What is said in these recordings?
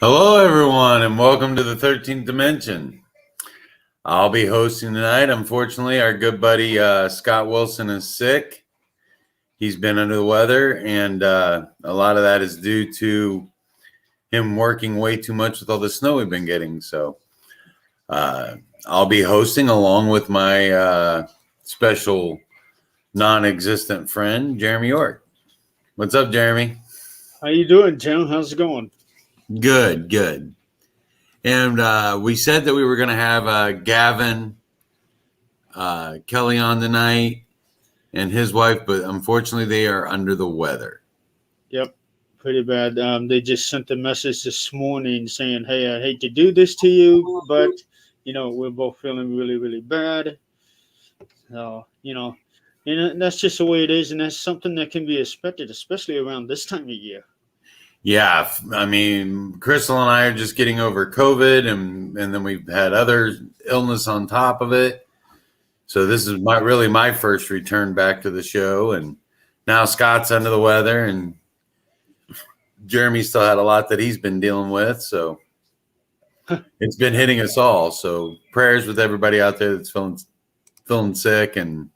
Hello, everyone, and welcome to the 13th Dimension. I'll be hosting tonight. Unfortunately, our good buddy Scott Wilson is sick. He's been under the weather, and a lot of that is due to him working way too much with all the snow we've been getting. So I'll be hosting along with my special non-existent friend, Jeremy York. What's up, Jeremy? How you doing, Tim? How's it going? Good. And we said that we were going to have Gavin Kelly on tonight and his wife, but unfortunately they are under the weather. Yep, pretty bad. They just sent a message this morning saying, "Hey, I hate to do this to you, but we're both feeling really, really bad." So and that's just the way it is, and that's something that can be expected, especially around this time of year. Yeah, I mean, Crystal and I are just getting over COVID, and then we've had other illness on top of it. So this is really my first return back to the show, and now Scott's under the weather, and Jeremy still had a lot that he's been dealing with. So it's been hitting us all. So prayers with everybody out there that's feeling sick and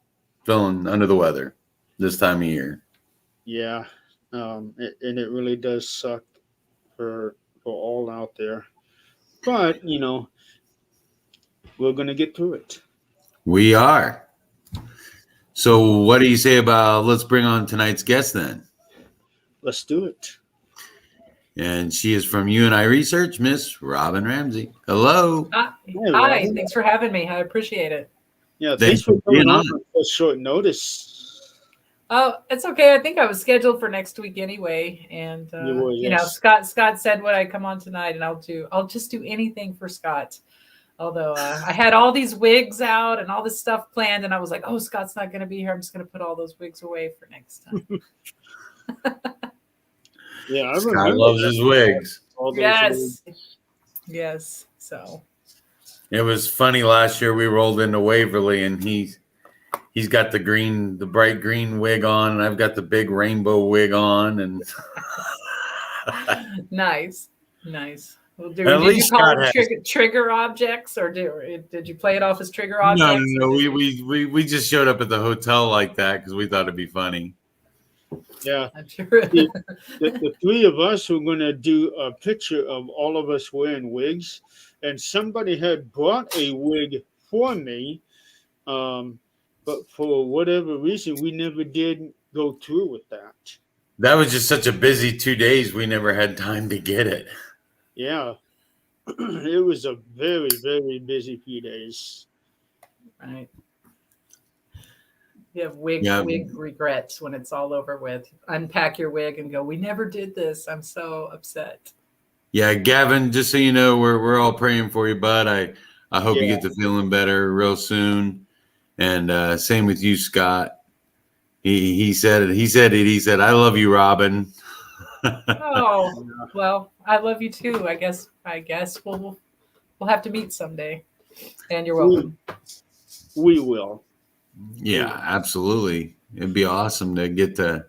feeling under the weather this time of year. Yeah, and it really does suck for all out there, but we're gonna get through it. We are. So what do you say about let's bring on tonight's guest then? Let's do it. And she is from UNI Research, Miss Robyn Ramsey. Hello. Hi, thanks for having me. I appreciate it. Yeah, thanks for coming on short notice. Oh, it's okay. I think I was scheduled for next week anyway, and Scott said would I come on tonight, and I'll just do anything for Scott. Although I had all these wigs out and all this stuff planned, and I was like, oh, Scott's not going to be here. I'm just going to put all those wigs away for next time. Yeah, I Scott loves his wigs. Yes. So it was funny last year. We rolled into Waverly, and he's got the bright green wig on, and I've got the big rainbow wig on, and nice. Well, did you call it trigger objects, or did you play it off as trigger objects? No. We just showed up at the hotel like that because we thought it'd be funny. Yeah, the three of us were going to do a picture of all of us wearing wigs, and somebody had brought a wig for me, but for whatever reason, we never did go through with that. That was just such a busy 2 days. We never had time to get it. Yeah, it was a very, very busy few days. Right. You have wig regrets when it's all over with. Unpack your wig and go, we never did this. I'm so upset. Yeah, Gavin, just so you know, we're all praying for you, bud. I hope you get to feeling better real soon. And same with you, Scott. He said it. He said, I love you, Robyn. Oh, well, I love you too. I guess we'll have to meet someday. And you're welcome. We will. Yeah, absolutely. It'd be awesome to get to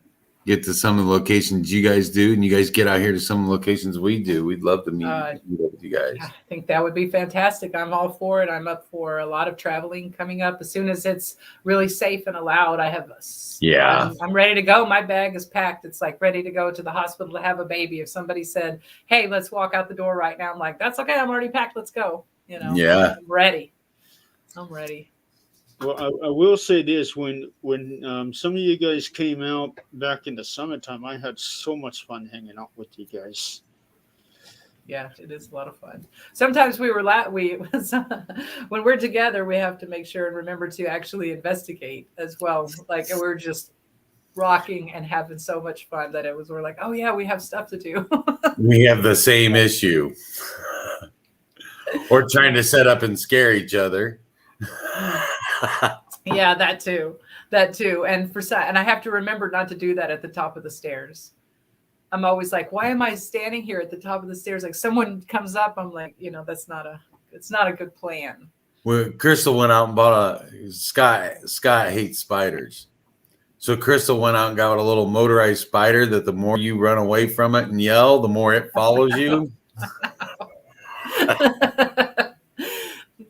some of the locations you guys do, and you guys get out here to some of the locations we do. We'd love to meet with you guys. I think that would be fantastic. I'm all for it. I'm up for a lot of traveling coming up as soon as it's really safe and allowed. I'm ready to go. My bag is packed. It's like ready to go to the hospital to have a baby. If somebody said, hey, let's walk out the door right now, I'm like, that's okay. I'm already packed. Let's go. Yeah. I'm ready. Well, I will say this: when some of you guys came out back in the summertime, I had so much fun hanging out with you guys. Yeah, it is a lot of fun. Sometimes when we're together, we have to make sure and remember to actually investigate as well. Like we're just rocking and having so much fun that we're like, oh yeah, we have stuff to do. We have the same issue. Or trying to set up and scare each other. Yeah, that too. And I have to remember not to do that at the top of the stairs. I'm always like, why am I standing here at the top of the stairs? Like someone comes up, I'm like, it's not a good plan. Well, Crystal went out and bought Scott hates spiders. So Crystal went out and got a little motorized spider that the more you run away from it and yell, the more it follows you.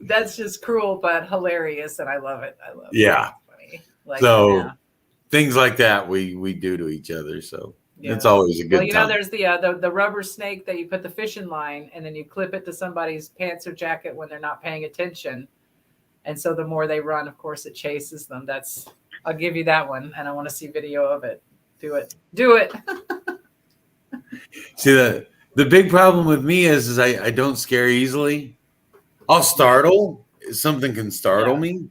That's just cruel but hilarious, and I love it. I love it. Yeah. Funny. Like, So yeah. things like that we do to each other. So Yeah. it's always a good well, you time. know, there's the rubber snake that you put the fish in line, and then you clip it to somebody's pants or jacket when they're not paying attention. And so the more they run, of course, it chases them. I'll give you that one, and I want to see video of it. Do it. See, the big problem with me is I don't scare easily. I'll startle. Something can startle me,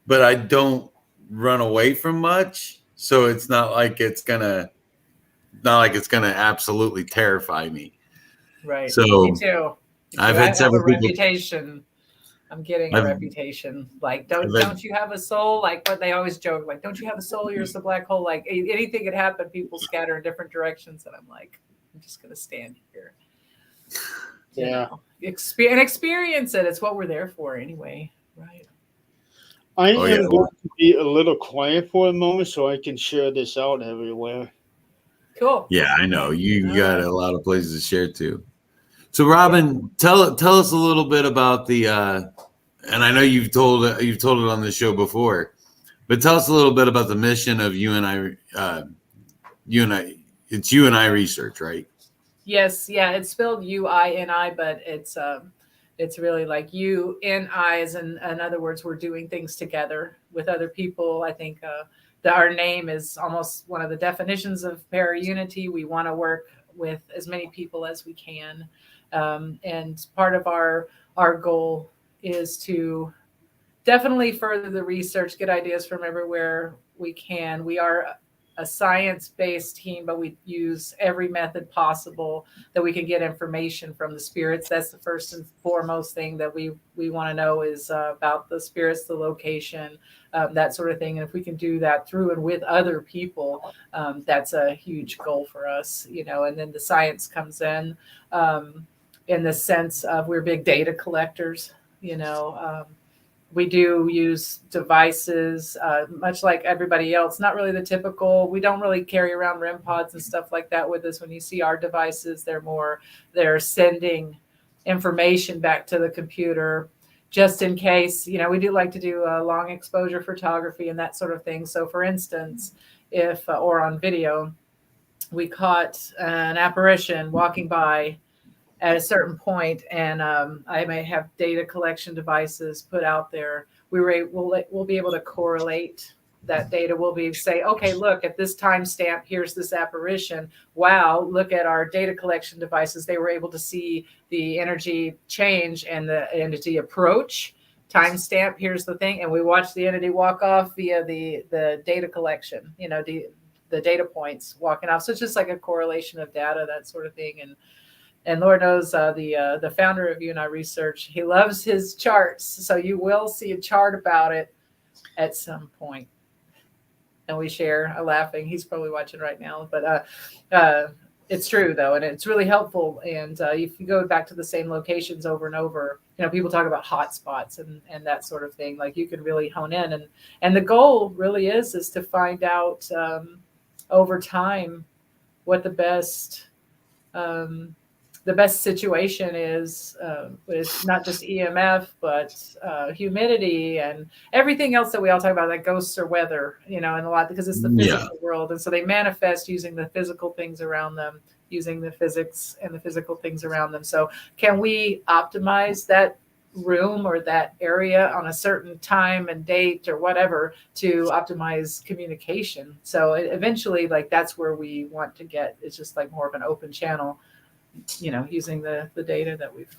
but I don't run away from much. So it's not like it's gonna absolutely terrify me. Right. So Me too. I've I had have several a people. reputation. I'm getting a reputation. Like, don't you have a soul? Like what they always joke, like, don't you have a soul? You're just a black hole. Like anything could happen. People scatter in different directions. And I'm like, I'm just going to stand here. Yeah. Experience it. It's what we're there for anyway. Right. I am going to be a little quiet for a moment so I can share this out everywhere. Cool. Yeah, I know. You got a lot of places to share too. So Robyn, tell us a little bit about the and I know you've told it on the show before, but tell us a little bit about the mission of you and I it's you and I research, right? Yes, yeah, it's spelled UINI, but it's really like you and I, as in other words, we're doing things together with other people. I think that our name is almost one of the definitions of para-unity. We want to work with as many people as we can. And part of our goal is to definitely further the research, get ideas from everywhere we can. We are a science-based team, but we use every method possible that we can get information from the spirits. That's the first and foremost thing that we want to know is about the spirits, the location, that sort of thing. And if we can do that through and with other people, that's a huge goal for us, you know. And then the science comes in the sense of we're big data collectors, you know. We do use devices, much like everybody else. Not really the typical. We don't really carry around REM pods and stuff like that with us. When you see our devices, they're sending information back to the computer, just in case. You know, we do like to do long exposure photography and that sort of thing. So, for instance, if or on video, we caught an apparition walking by at a certain point, and I may have data collection devices put out there. We'll be able to correlate that data. We'll be say, okay, look at this timestamp. Here's this apparition. Wow, look at our data collection devices. They were able to see the energy change and the entity approach. Timestamp. Here's the thing, and we watch the entity walk off via the data collection. You know, the data points walking off. So it's just like a correlation of data, that sort of thing, and Lord knows the founder of UNI Research, he loves his charts. So you will see a chart about it at some point. And we share laughing. He's probably watching right now. But it's true, though, and it's really helpful. And if you go back to the same locations over and over, you know, people talk about hot spots and that sort of thing. Like you can really hone in. And the goal really is to find out over time what the best situation is not just EMF, but humidity and everything else that we all talk about, like ghosts or weather, you know, and a lot because it's the physical world. And so they manifest using the physical things around them, using the physics and the physical things around them. So can we optimize that room or that area on a certain time and date or whatever to optimize communication? So eventually, like that's where we want to get. It's just like more of an open channel, you know, using the data that we've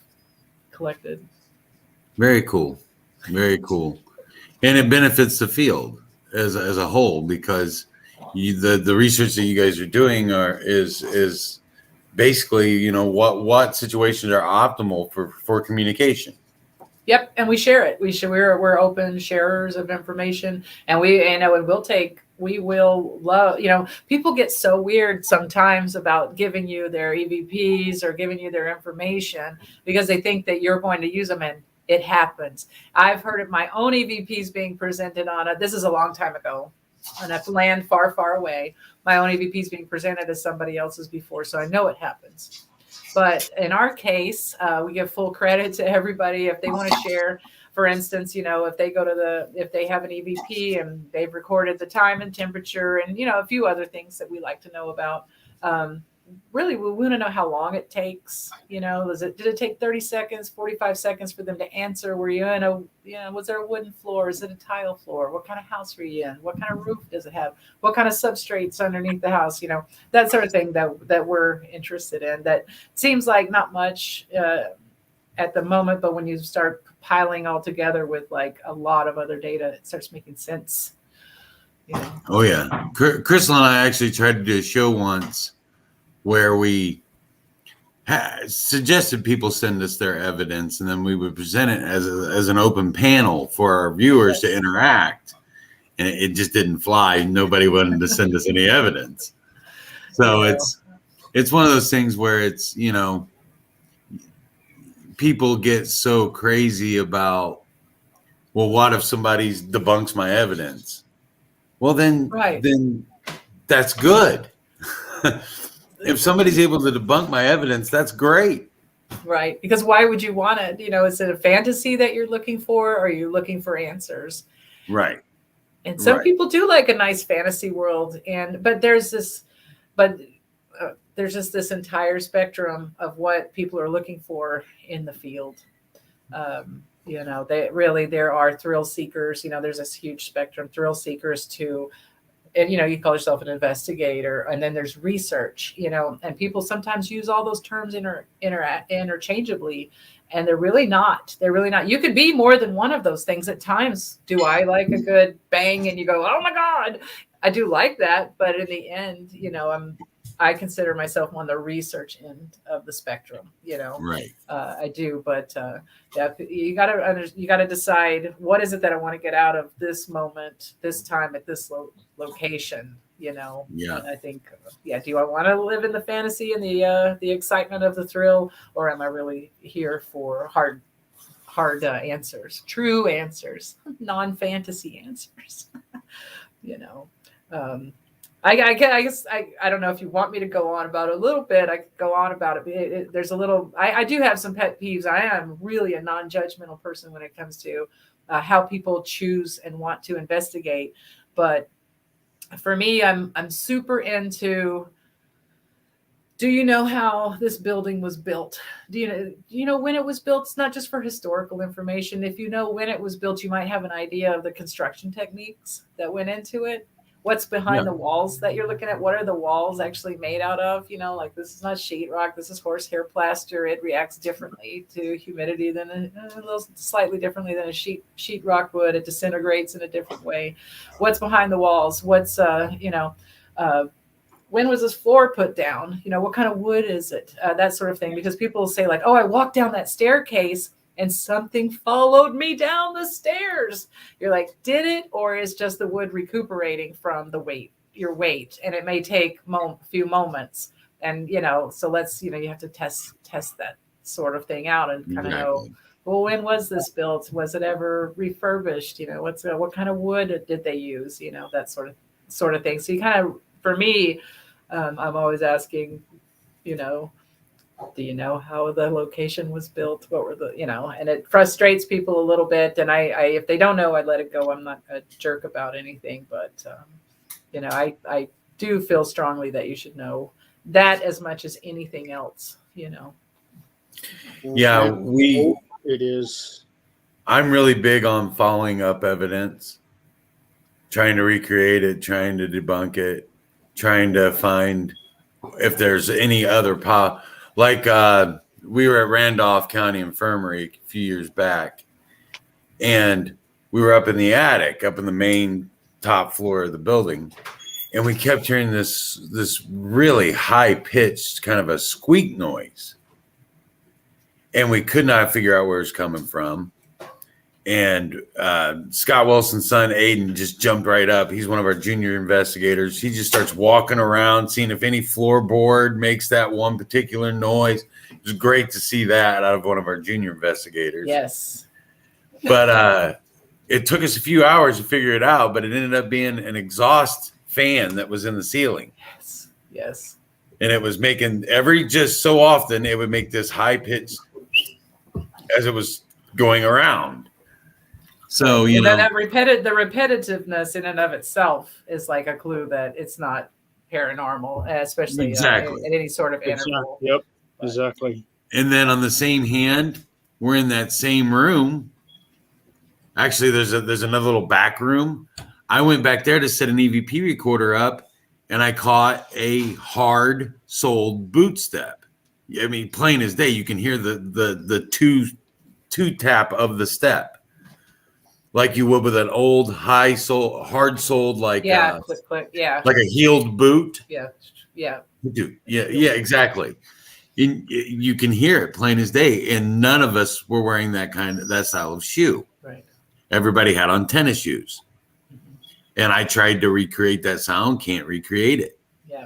collected. Very cool. Very cool. And it benefits the field as a whole because the research that you guys are doing is basically, you know, what situations are optimal for communication. Yep, and we share it. We're open sharers of information, and we will love, you know, people get so weird sometimes about giving you their EVPs or giving you their information because they think that you're going to use them, and it happens. I've heard of my own EVPs being presented on it. This is a long time ago on a land far, far away. My own EVPs being presented as somebody else's before, so I know it happens. But in our case, we give full credit to everybody if they want to share. For instance, if they if they have an EVP and they've recorded the time and temperature and, a few other things that we like to know about. Really, we want to know how long it takes. Did it take 30 seconds, 45 seconds for them to answer? Were you in was there a wooden floor? Is it a tile floor? What kind of house were you in? What kind of roof does it have? What kind of substrates underneath the house? That sort of thing that we're interested in. That seems like not much at the moment, but when you start piling all together with like a lot of other data, it starts making sense. Oh yeah, Crystal and I actually tried to do a show once where we suggested people send us their evidence, and then we would present it as an open panel for our viewers to interact. And it just didn't fly. Nobody wanted to send us any evidence. So it's one of those things where it's, people get so crazy about, well, what if somebody debunks my evidence? Well, then that's good. If somebody's able to debunk my evidence, that's great. Right. Because why would you want it? Is it a fantasy that you're looking for? Or are you looking for answers? Right. And some people do like a nice fantasy world. But there's just this entire spectrum of what people are looking for in the field. There are thrill seekers. There's this huge spectrum, thrill seekers to, and you call yourself an investigator, and then there's research, and people sometimes use all those terms interchangeably, and they're really not. You could be more than one of those things at times. Do I like a good bang and you go, oh my God, I do like that, but in the end, I consider myself on the research end of the spectrum, Right. I do, but you gotta decide, what is it that I want to get out of this moment, this time at this location, Yeah. And I think, do I want to live in the fantasy and the excitement of the thrill, or am I really here for hard answers, true answers, non-fantasy answers, I guess I don't know if you want me to go on about it a little bit. I could go on about it. There's a little. I do have some pet peeves. I am really a non-judgmental person when it comes to how people choose and want to investigate. But for me, I'm super into. Do you know how this building was built? Do you know when it was built? It's not just for historical information. If you know when it was built, you might have an idea of the construction techniques that went into it. What's behind the walls that you're looking at? What are the walls actually made out of? Like, this is not sheetrock. This is horsehair plaster. It reacts differently to humidity than a little slightly differently than a sheetrock would. It disintegrates in a different way. What's behind the walls? What's when was this floor put down? What kind of wood is it? That sort of thing. Because people say like, oh, I walked down that staircase and something followed me down the stairs. You're like, did it? Or is just the wood recuperating from your weight? And it may take a few moments. And, so let's, you have to test that sort of thing out and kind of know, well, when was this built? Was it ever refurbished? What kind of wood did they use? That sort of thing. So you kind of, for me, I'm always asking, do you know how the location was built? What were and it frustrates people a little bit. And I if they don't know, I let it go. I'm not a jerk about anything, but, I do feel strongly that you should know that as much as anything else, Yeah, it is. I'm really big on following up evidence, trying to recreate it, trying to debunk it, trying to find if there's any other like we were at Randolph County Infirmary a few years back, and we were up in the attic, up in the main top floor of the building, and we kept hearing this really high pitched kind of a squeak noise, and we could not figure out where it was coming from. And Scott Wilson's son, Aiden, just jumped right up. He's one of our junior investigators. He just starts walking around, seeing if any floorboard makes that one particular noise. It was great to see that out of one of our junior investigators. Yes. But it took us a few hours to figure it out, but it ended up being an exhaust fan that was in the ceiling. Yes. and it was making just so often it would make this high pitch as it was going around. So you know, that the repetitiveness in and of itself is like a clue that it's not paranormal, especially exactly at any sort of interval. Yep, exactly. And then on the same hand, we're in that same room. Actually, there's another little back room. I went back there to set an EVP recorder up, and I caught a hard soled boot step. I mean, plain as day, you can hear the two tap of the step, like you would with an old hard soled like click click, yeah, like a heeled boot. Yeah, exactly. You can hear it plain as day, and none of us were wearing that style of shoe. Right. Everybody had on tennis shoes. And I tried to recreate that sound, can't recreate it. Yeah.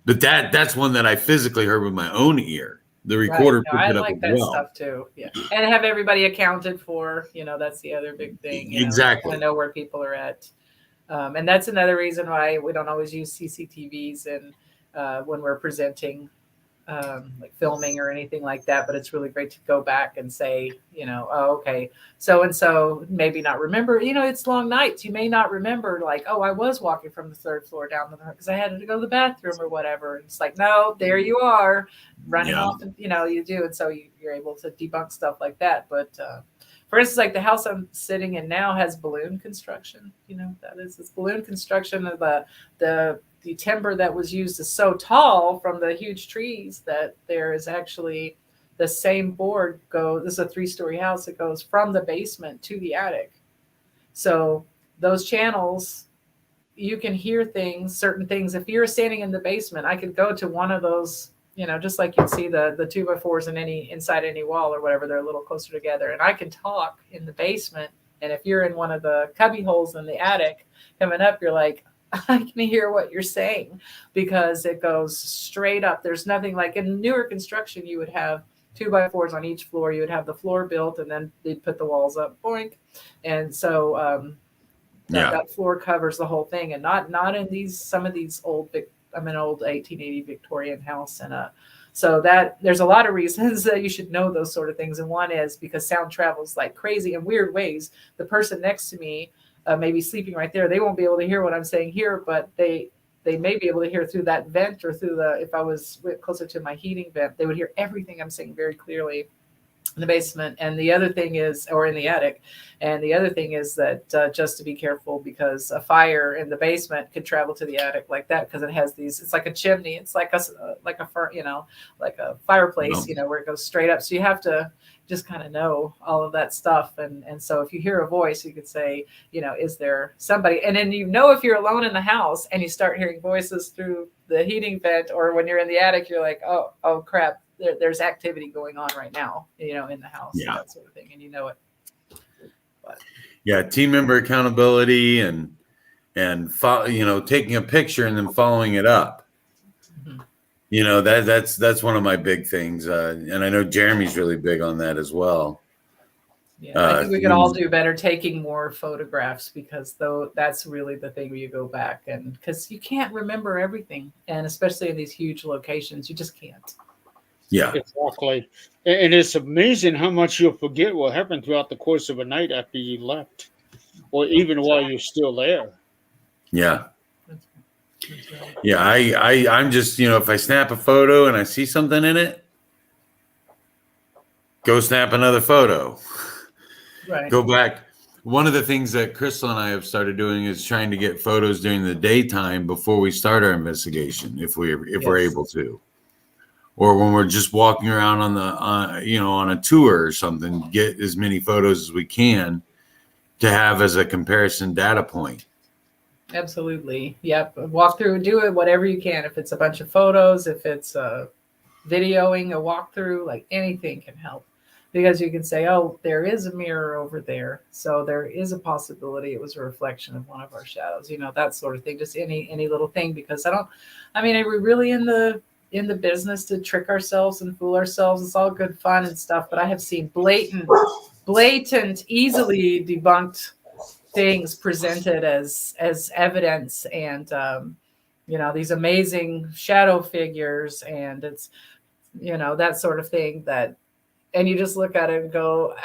But that's one that I physically heard with my own ear. The recorder picked it up like as that well. stuff too. Yeah. And have everybody accounted for, that's the other big thing. Exactly. To know where people are at. And that's another reason why we don't always use CCTVs and when we're presenting like filming or anything like that, but it's really great to go back and say, oh, okay, so and so maybe not remember, it's long nights. You may not remember like, oh, I was walking from the third floor down because I had to go to the bathroom or whatever. And it's like, no, there you are running off, and you do. And so you're able to debunk stuff like that. But for instance, like the house I'm sitting in now has balloon construction. That is this balloon construction of the timber that was used is so tall from the huge trees that there is actually the same board this is a 3-story house. It goes from the basement to the attic. So those channels, you can hear certain things. If you're standing in the basement, I could go to one of those, just like you'd see the 2x4s inside any wall or whatever, they're a little closer together. And I can talk in the basement. And if you're in one of the cubby holes in the attic coming up, you're like, I can hear what you're saying because it goes straight up. There's nothing like in newer construction, you would have 2x4s on each floor. You would have the floor built and then they'd put the walls up, boink. And so that floor covers the whole thing, and not in some of these old 1880 Victorian house. And so that there's a lot of reasons that you should know those sort of things. And one is because sound travels like crazy in weird ways. The person next to me, maybe sleeping right there, they won't be able to hear what I'm saying here, but they may be able to hear through that vent or through if I was closer to my heating vent, they would hear everything I'm saying very clearly in the basement. And the other thing is, or in the attic. And the other thing is that just to be careful, because a fire in the basement could travel to the attic like that, because it has it's like a chimney. It's like a fireplace, where it goes straight up. So you have to just kind of know all of that stuff. And so if you hear a voice, you could say, is there somebody? And then if you're alone in the house and you start hearing voices through the heating vent, or when you're in the attic, you're like, oh crap, there's activity going on right now, in the house, that sort of thing, and it. But. Team member accountability and taking a picture and then following it up. Mm-hmm. That's one of my big things, and I know Jeremy's really big on that as well. I think we could all do better taking more photographs, because that's really the thing where you go back, and because you can't remember everything, and especially in these huge locations, you just can't. Yeah, exactly. And it's amazing how much you'll forget what happened throughout the course of a night after you left, or even while you're still there. Yeah. Yeah, I'm just, if I snap a photo and I see something in it, go snap another photo. Right. Go back. One of the things that Crystal and I have started doing is trying to get photos during the daytime before we start our investigation, if we're able to. Or when we're just walking around on a tour or something, get as many photos as we can to have as a comparison data point. Absolutely. Yep. Walk through, do it, whatever you can. If it's a bunch of photos, if it's videoing a walkthrough, like anything can help, because you can say, oh, there is a mirror over there, so there is a possibility it was a reflection of one of our shadows, that sort of thing. Just any little thing, because are we really in the business to trick ourselves and fool ourselves? It's all good fun and stuff, but I have seen blatant, easily debunked things presented as evidence, and these amazing shadow figures, and it's, that sort of thing and you just look at it and go,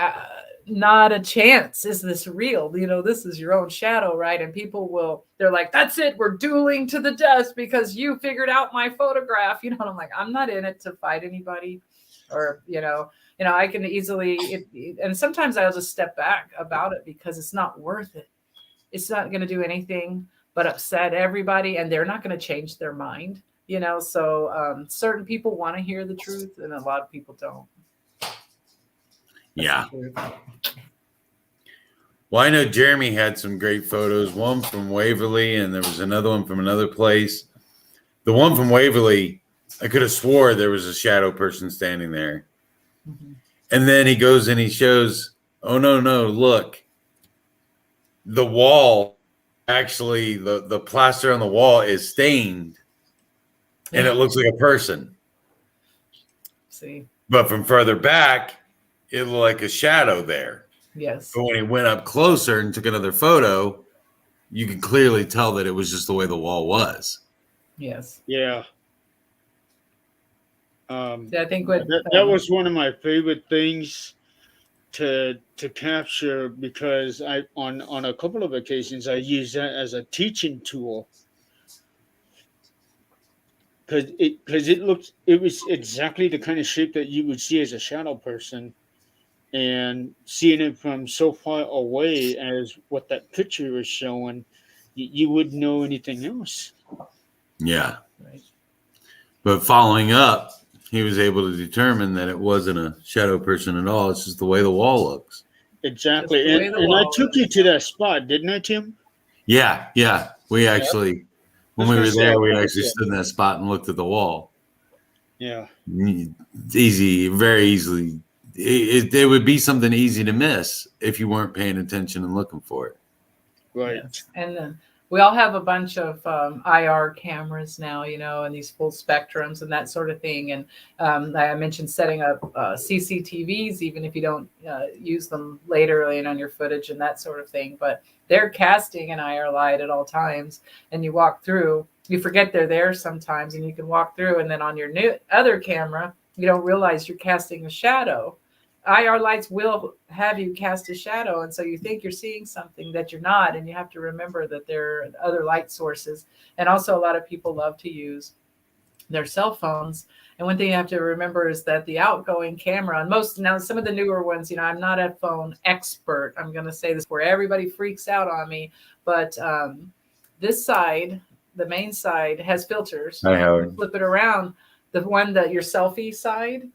not a chance. Is this real? This is your own shadow, right? And people they're like, that's it. We're dueling to the death because you figured out my photograph. And I'm like, I'm not in it to fight anybody, or, I can easily, and sometimes I'll just step back about it because it's not worth it. It's not going to do anything but upset everybody, and they're not going to change their mind, So certain people want to hear the truth, and a lot of people don't. Yeah. Well, I know Jeremy had some great photos, one from Waverly, and there was another one from another place. The one from Waverly, I could have swore there was a shadow person standing there. Mm-hmm. And then he goes and he shows, oh, no, look. The wall, actually, the plaster on the wall is stained, and it looks like a person. See. But from further back, it looked like a shadow there. Yes. But when he went up closer and took another photo, you could clearly tell that it was just the way the wall was. Yes. Yeah. I think that was one of my favorite things to capture, because on a couple of occasions I used that as a teaching tool. Because it was exactly the kind of shape that you would see as a shadow person, and seeing it from so far away as what that picture was showing, you wouldn't know anything else. Yeah. Right. But following up, he was able to determine that it wasn't a shadow person at all. It's just the way the wall looks. Exactly. And I took you to that spot, didn't I, Tim? Yeah. We actually, when we were there, we actually stood in that spot and looked at the wall. Yeah. Easy, very easily. It would be something easy to miss if you weren't paying attention and looking for it. Right. Yes. And then we all have a bunch of IR cameras now, and these full spectrums and that sort of thing. And I mentioned setting up CCTVs, even if you don't use them later on your footage and that sort of thing. But they're casting an IR light at all times, and you walk through. You forget they're there sometimes, and you can walk through, and then on your other camera, you don't realize you're casting a shadow. IR lights will have you cast a shadow, and so you think you're seeing something that you're not, and you have to remember that there are other light sources. And also, a lot of people love to use their cell phones. And one thing you have to remember is that the outgoing camera, and some of the newer ones, I'm not a phone expert. I'm going to say this where everybody freaks out on me, but this side, the main side, has filters. Hi, Howard. Flip it around. The one that your selfie side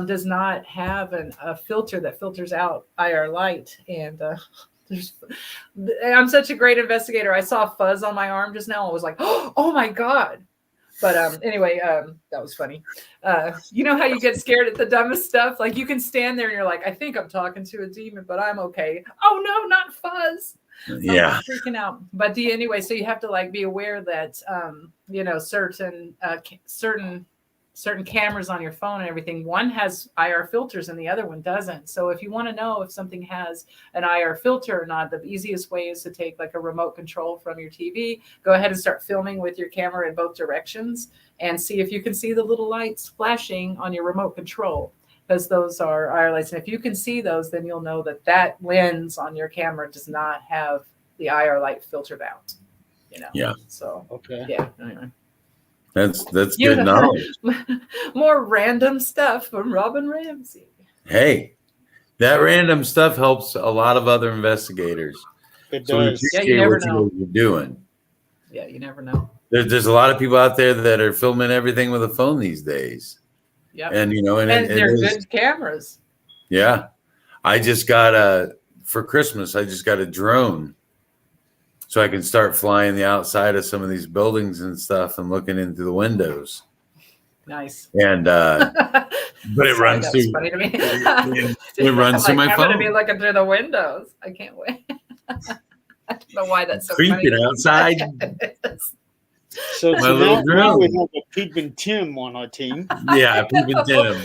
does not have a filter that filters out IR light. And I'm such a great investigator. I saw fuzz on my arm just now. I was like, oh my God. But anyway, that was funny. You know how you get scared at the dumbest stuff? Like you can stand there and you're like, I think I'm talking to a demon, but I'm okay. Oh no, not fuzz. Yeah. I'm freaking out. But anyway, so you have to be aware that, certain cameras on your phone and everything, one has IR filters and the other one doesn't. So if you want to know if something has an IR filter or not, the easiest way is to take a remote control from your TV, go ahead and start filming with your camera in both directions and see if you can see the little lights flashing on your remote control, because those are IR lights. And if you can see those, then you'll know that lens on your camera does not have the IR light filtered out. Yeah. So, okay. Yeah. Anyway. That's good knowledge. More random stuff from Robyn Ramsey. Hey, that random stuff helps a lot of other investigators. It does. Yeah, you never know what you're doing. Yeah, you never know. There's a lot of people out there that are filming everything with a phone these days. Yeah, and they're good cameras. Yeah, I just got for Christmas. I just got a drone, so I can start flying the outside of some of these buildings and stuff and looking in through the windows. Nice. And but it runs through. Funny to me. It runs through my phone. I'm gonna be looking through the windows. I can't wait. I don't know why that's so creeping funny. Outside. So now we have a peeping Tim on our team. Yeah, peeping Tim.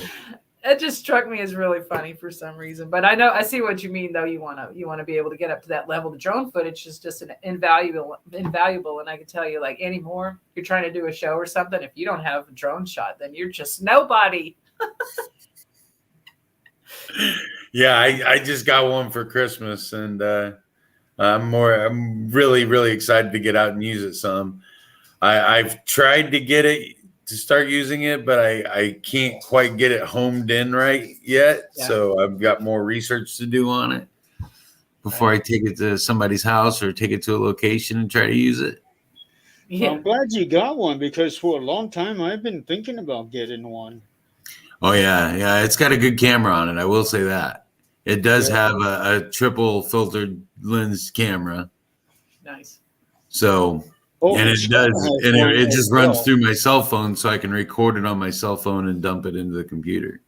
it just struck me as really funny for some reason. But I see what you mean, though. You want to be able to get up to that level. The drone footage is just invaluable. And I can tell you, like, anymore, you're trying to do a show or something. If you don't have a drone shot, then you're just nobody. Yeah, I just got one for Christmas, and I'm really, really excited to get out and use it some. I've tried to get it to start using it, but I can't quite get it homed in right yet. Yeah. So I've got more research to do on it before I take it to somebody's house or take it to a location and try to use it. Yeah. Well, I'm glad you got one, because for a long time I've been thinking about getting one. Oh yeah, it's got a good camera on it. I will say that. It does have a triple filtered lens camera. Nice. So, and it does, and it just runs through my cell phone, so I can record it on my cell phone and dump it into the computer.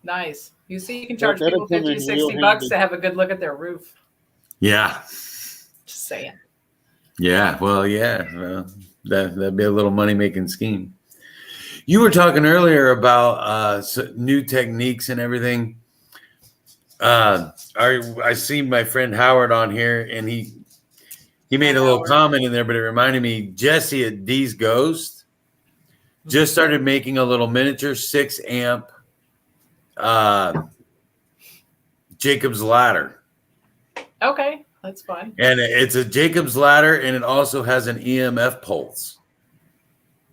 Nice. You see, you can charge people $50-$60 to have a good look at their roof. Yeah. Just saying. Yeah. Well, that'd be a little money making scheme. You were talking earlier about new techniques and everything. I see my friend Howard on here, and he made a little comment in there, but it reminded me, Jesse at D's Ghost just started making a little miniature 6-amp Jacob's ladder. Okay, that's fun. And it's a Jacob's ladder, and it also has an EMF pulse.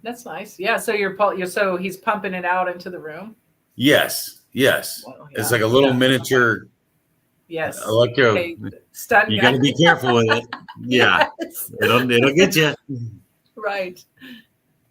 That's nice. Yeah, so he's pumping it out into the room. Yes. Well, yeah. It's like a little miniature. Yes. Electro. Okay. Stun you got to be careful with it. Yeah. Yes. It'll get you. Right.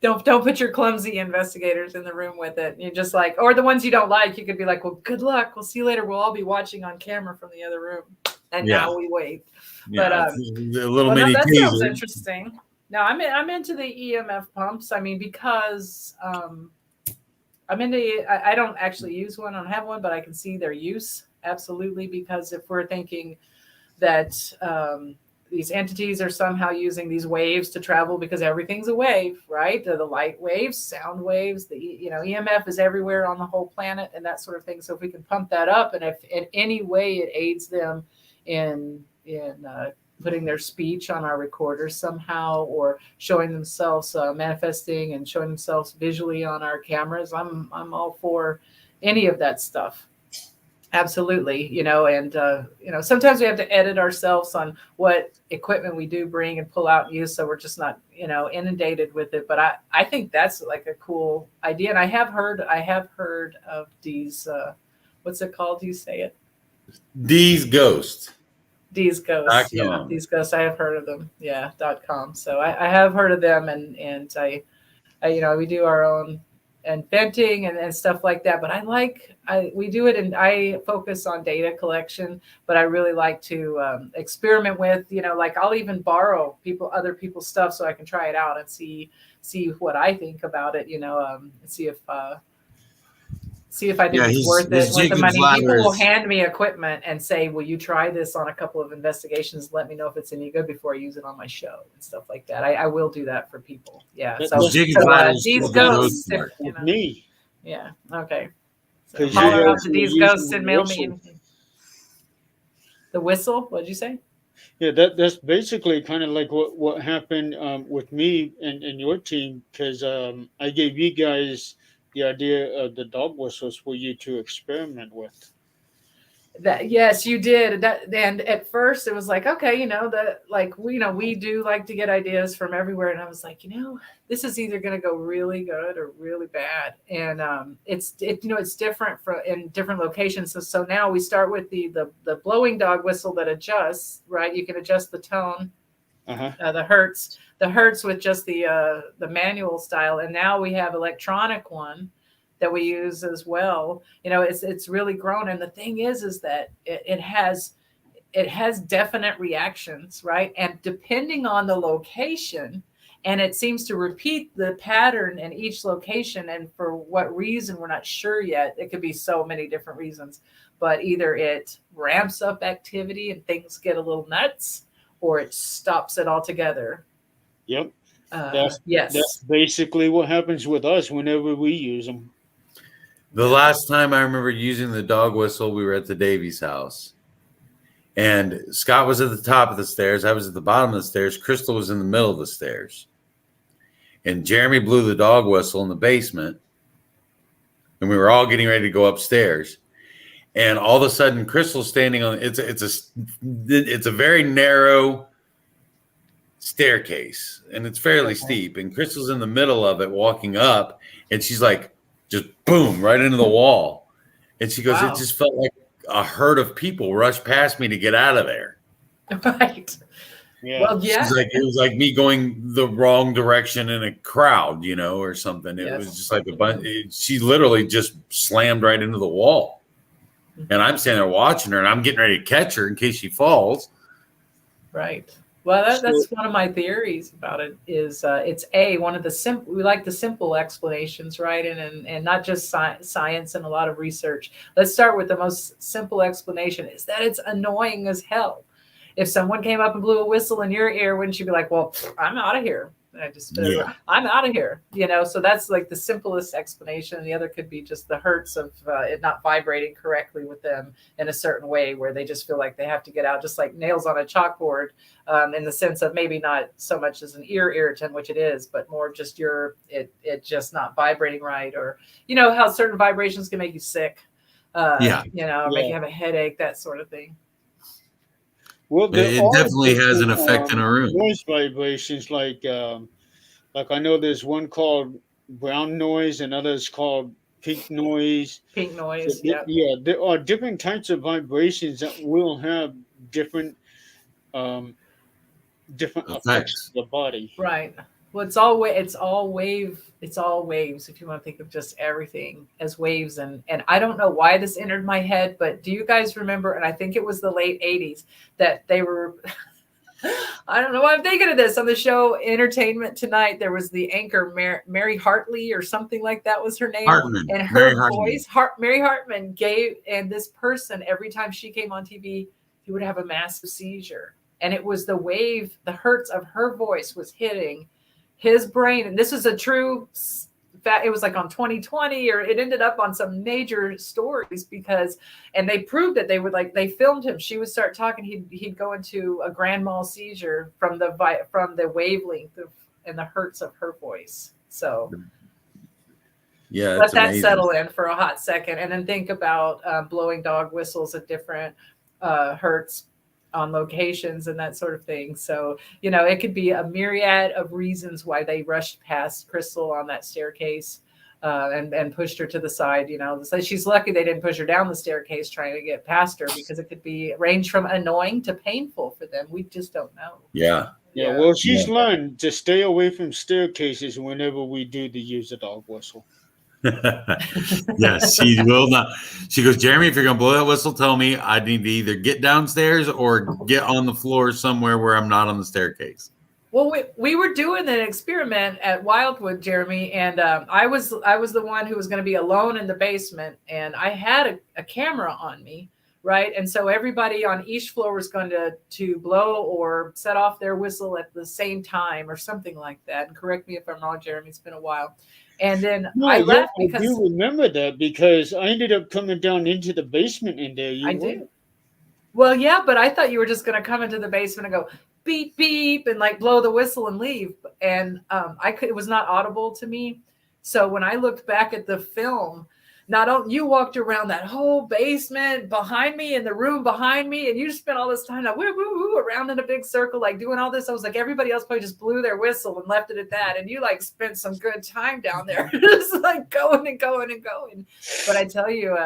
Don't put your clumsy investigators in the room with it. You're just like, or the ones you don't like, you could be like, well, good luck. We'll see you later. We'll all be watching on camera from the other room. And now we wait. Yeah, but a little mini that teaser. Sounds interesting. No, I'm into the EMF pumps. I mean, because I'm into. I don't actually use one. I don't have one, but I can see their use absolutely. Because if we're thinking that these entities are somehow using these waves to travel, because everything's a wave, right? The light waves, sound waves, EMF is everywhere on the whole planet, and that sort of thing. So if we can pump that up, and if in any way it aids them in putting their speech on our recorders somehow, or showing themselves manifesting and showing themselves visually on our cameras, I'm all for any of that stuff. Absolutely. And sometimes we have to edit ourselves on what equipment we do bring and pull out and use, so we're just not inundated with it. But I think that's like a cool idea. And I have heard of these what's it called? Do you say it? D's Ghost. D's Ghost. Yeah, D's Ghost. I have heard of them. Yeah, .com. So I have heard of them, and I we do our own and venting and stuff like that. But we do it, and I focus on data collection. But I really like to experiment with, like I'll even borrow other people's stuff so I can try it out and see what I think about it. See if I think it's worth it with the money. People will hand me equipment and say, will you try this on a couple of investigations? Let me know if it's any good before I use it on my show and stuff like that. I will do that for people. Yeah. So these ghosts. Me. Yeah. Okay. So holler out to these ghosts and mail me. The whistle? What did you say? Yeah, that's basically kind of like what happened with me and your team, because I gave you guys the idea of the dog whistles for you to experiment with. That, yes, you did. And at first it was like, okay, we do like to get ideas from everywhere. And I was like, this is either going to go really good or really bad. And it's different in different locations. So now we start with the blowing dog whistle that adjusts, right? You can adjust the tone, the hertz with just the manual style. And now we have electronic one that we use as well. It's really grown. And the thing is that it has definite reactions, right? And depending on the location, and it seems to repeat the pattern in each location. And for what reason, we're not sure yet. It could be so many different reasons, but either it ramps up activity and things get a little nuts, or it stops it altogether. Yep. That's basically what happens with us whenever we use them. The last time I remember using the dog whistle, we were at the Davies house. And Scott was at the top of the stairs. I was at the bottom of the stairs. Crystal was in the middle of the stairs. And Jeremy blew the dog whistle in the basement. And we were all getting ready to go upstairs. And all of a sudden, Crystal's standing on it's a very narrow staircase, and it's fairly steep. And Crystal's in the middle of it, walking up, and she's like, just boom, right into the wall. And she goes, Wow. It just felt like a herd of people rushed past me to get out of there. Right. Yeah. Well, yeah. She's like, it was like me going the wrong direction in a crowd, or something. It Yes. was just like a bunch. She literally just slammed right into the wall. And I'm standing there watching her, and I'm getting ready to catch her in case she falls. Right. Well, that's one of my theories about it. Is it's one of the we like the simple explanations, right? And not just science and a lot of research. Let's start with the most simple explanation: is that it's annoying as hell. If someone came up and blew a whistle in your ear, wouldn't you be like, "Well, I'm out of here"? I'm out of here. So that's like the simplest explanation. The other could be just the hurts of it not vibrating correctly with them in a certain way where they just feel like they have to get out, just like nails on a chalkboard, in the sense of maybe not so much as an ear irritant, which it is, but more just it just not vibrating right. Or, how certain vibrations can make you sick, make you have a headache, that sort of thing. Well, it definitely has an effect in a room. Noise vibrations, like I know there's one called brown noise and others called pink noise. Pink noise, so, yeah. There are different types of vibrations that will have different effects to the body. Right. Well, it's all waves. If you want to think of just everything as waves, and I don't know why this entered my head, but do you guys remember? And I think it was the late '80s that they were. I don't know why I'm thinking of this on the show Entertainment Tonight. There was the anchor Mary Hartley or something like that was her name, and her voice, Mary Hartman and this person every time she came on TV, he would have a massive seizure, and it was the hertz of her voice was hitting his brain. And this is a true fact. It was like on 2020, or it ended up on some major stories and they proved that they filmed him. She would start talking. He'd go into a grand mal seizure from the wavelength and the hertz of her voice. So let that settle in for a hot second. And then think about blowing dog whistles at different hertz on locations and that sort of thing. So, it could be a myriad of reasons why they rushed past Crystal on that staircase and pushed her to the side. So she's lucky they didn't push her down the staircase trying to get past her, because it could be range from annoying to painful for them. We just don't know. Yeah. Well, she's learned to stay away from staircases whenever we do the use of dog whistle. Yes, she will not. She goes, Jeremy, if you're gonna blow that whistle, tell me. I need to either get downstairs or get on the floor somewhere where I'm not on the staircase. Well, we were doing an experiment at Wildwood, Jeremy, and I was the one who was going to be alone in the basement, and I had a camera on me, right? And so everybody on each floor was going to blow or set off their whistle at the same time or something like that. And correct me if I'm wrong, Jeremy. It's been a while. And then I left because I do remember that, because I ended up coming down into the basement in there. I did. Well, yeah, but I thought you were just going to come into the basement and go beep beep and like blow the whistle and leave. And it was not audible to me. So when I looked back at the film, you walked around that whole basement behind me, in the room behind me, and you just spent all this time around in a big circle, like doing all this. I was like, everybody else probably just blew their whistle and left it at that. And you like spent some good time down there, just like going and going and going. But I tell you,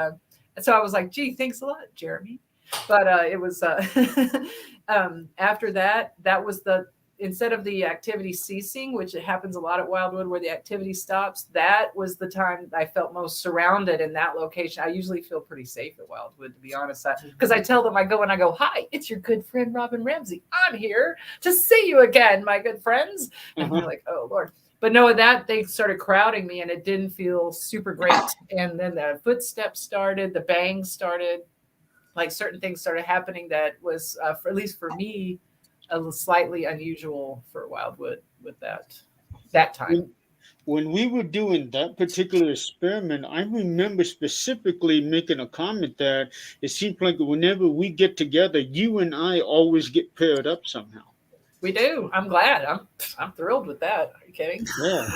so I was like, gee, thanks a lot, Jeremy. But it was after that was instead of the activity ceasing, which it happens a lot at Wildwood where the activity stops, that was the time I felt most surrounded in that location. I usually feel pretty safe at Wildwood, to be honest, because I tell them, I go, hi, it's your good friend, Robyn Ramsey. I'm here to see you again, my good friends. And they're like, oh, Lord. But no, that they started crowding me, and it didn't feel super great. And then the footsteps started, the bangs started, like certain things started happening that was, at least for me, a little slightly unusual for Wildwood with that time. when we were doing that particular experiment, I remember specifically making a comment that it seemed like whenever we get together, you and I always get paired up somehow. We do. I'm glad. I'm thrilled with that. Are you kidding? Yeah.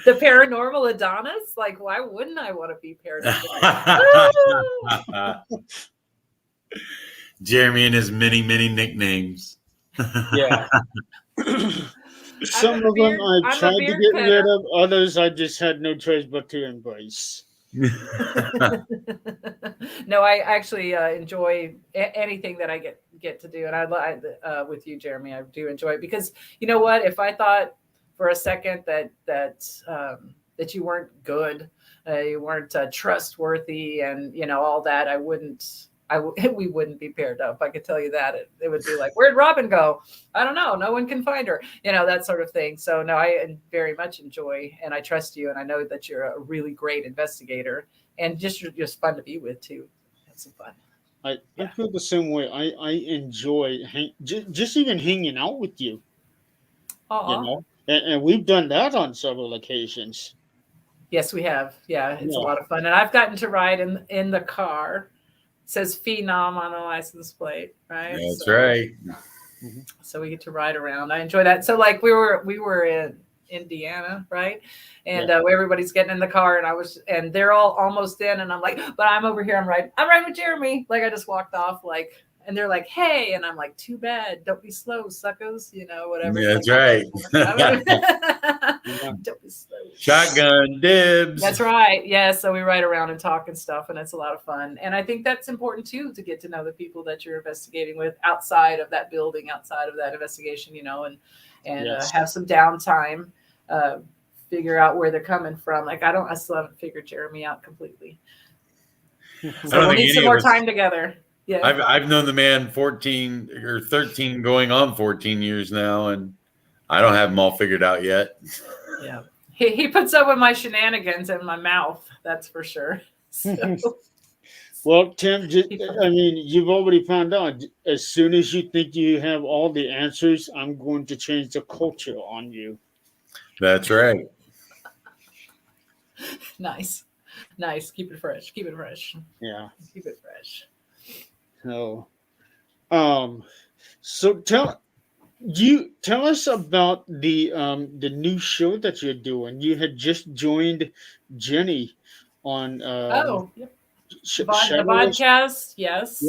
The paranormal Adonis? Like, why wouldn't I want to be paired up? Jeremy and his many, many nicknames. Yeah. Some of them I tried to get rid of, others I just had no choice but to embrace. No, I actually enjoy anything that I get to do, and I with you, Jeremy, I do enjoy it because you know what? If I thought for a second that you weren't good, you weren't trustworthy, and you know all that, we wouldn't be paired up. I could tell you that. It would be like, where'd Robyn go? I don't know. No one can find her. You know, that sort of thing. So no, I very much enjoy and I trust you. And I know that you're a really great investigator and just fun to be with too. Have some fun. I feel the same way. I enjoy just even hanging out with you. Uh-uh. You know, and we've done that on several occasions. Yes, we have. Yeah, it's a lot of fun. And I've gotten to ride in the car. Says Phenom on the license plate, right? That's right. So we get to ride around. I enjoy that. So like we were in Indiana, right? And everybody's getting in the car, and they're all almost in, and I'm like, but I'm over here. I'm riding with Jeremy. Like I just walked off, like, and they're like, hey, and I'm like, too bad. Don't be slow, suckers. You know, whatever. Yeah, that's right. Don't be slow. Shotgun dibs. That's right. Yeah. So we ride around and talk and stuff, and it's a lot of fun. And I think that's important too, to get to know the people that you're investigating with outside of that building, outside of that investigation, you know, and have some downtime, figure out where they're coming from. Like I still haven't figured Jeremy out completely. So we'll need some more time together. Yeah. I've known the man 14 or 13 going on 14 years now, and I don't have them all figured out yet. Yeah. He puts up with my shenanigans in my mouth, that's for sure. So. Well, Tim, I mean, you've already found out. As soon as you think you have all the answers, I'm going to change the culture on you. That's right. Nice. Keep it fresh. Yeah. Keep it fresh. So tell us about the new show that you're doing. You had just joined Jenny on the vodcast. Yes.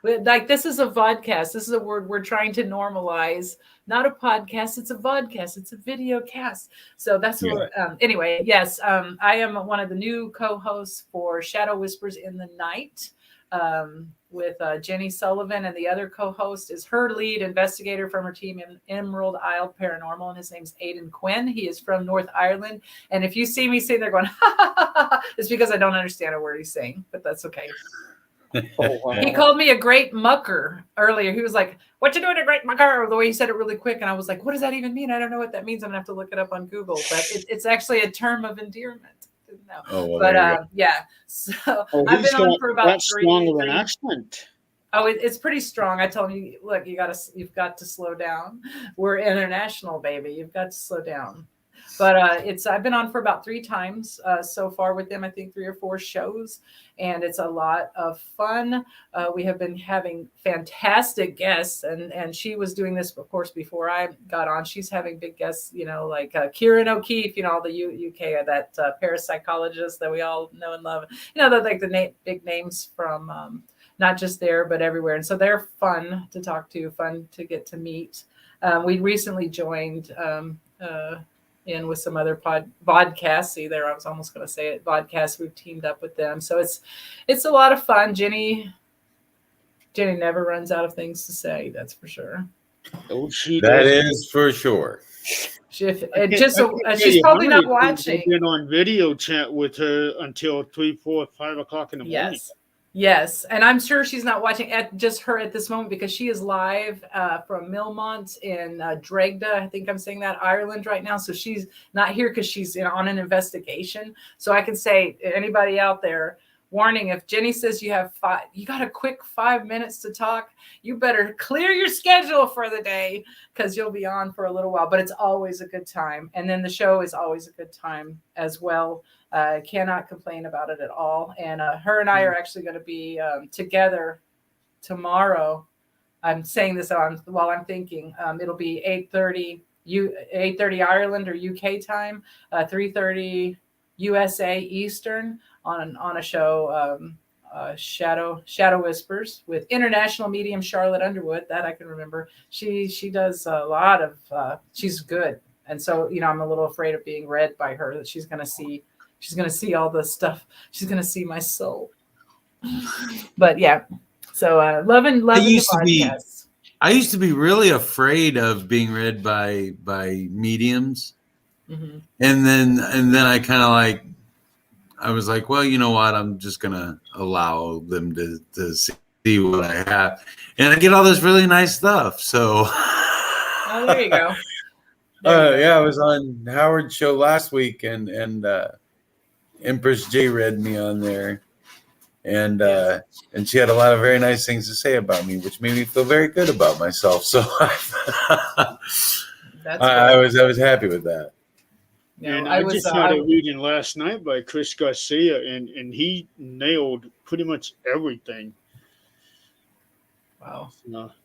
We're like, this is a vodcast. This is a word we're trying to normalize. Not a podcast, it's a vodcast. It's a video cast. So that's what anyway, yes. I am one of the new co-hosts for Shadow Whispers in the Night. With Jenny Sullivan, and the other co-host is her lead investigator from her team in Emerald Isle Paranormal, and his name's Aidan Quinn. He is from North Ireland, and if you see me sitting there going, ha, ha, ha, ha, it's because I don't understand a word he's saying, but that's okay. Oh, wow. He called me a great mucker earlier. He was like, what you doing, a great mucker? The way he said it really quick, and I was like, what does that even mean? I don't know what that means. I'm gonna have to look it up on Google, but it's actually a term of endearment. No. Oh, well, but yeah, so I've been on for about 3 strong of an accent. Oh, it's pretty strong. I told him, look, you've got to slow down. We're international, baby. You've got to slow down. But I've been on for about 3 times so far with them. I think 3 or 4 shows, and it's a lot of fun. We have been having fantastic guests, and she was doing this, of course, before I got on. She's having big guests, you know, like Kieran O'Keefe, you know, all the UK, that parapsychologist that we all know and love. You know, they're like the big names from not just there, but everywhere. And so they're fun to talk to, fun to get to meet. We recently joined in with some other vodcasts. See there, I was almost going to say it. Vodcasts. We've teamed up with them, so it's a lot of fun. Jenny never runs out of things to say. That's for sure. Oh, that is for sure. She's probably not watching. I've been on video chat with her until 3, 4, 5 o'clock in the morning. Yes, and I'm sure she's not watching at this moment because she is live from Millmont in Drogheda. I think I'm saying that, Ireland right now. So she's not here because she's on an investigation. So I can say, anybody out there, warning, if Jenny says you got a quick 5 minutes to talk, you better clear your schedule for the day because you'll be on for a little while. But it's always a good time. And then the show is always a good time as well. Cannot complain about it at all. And her and I are actually going to be together tomorrow. I'm saying this while I'm thinking. It'll be 8:30 Ireland or UK time, 3:30 USA Eastern on a show, Shadow Whispers with international medium Charlotte Underwood. That I can remember. She does a lot of. She's good, and so I'm a little afraid of being read by her. That she's gonna see all the stuff. She's gonna see my soul. But yeah, so loving the podcast. I used to be really afraid of being read by mediums, and then I kind of I was like, well, you know what? I'm just gonna allow them to see what I have, and I get all this really nice stuff. So, oh, there you go. Yeah, I was on Howard's show last week, and Empress J read me on there. And she had a lot of very nice things to say about me, which made me feel very good about myself. So I was happy with that. And I just had a reading last night by Chris Garcia, and he nailed pretty much everything. Wow!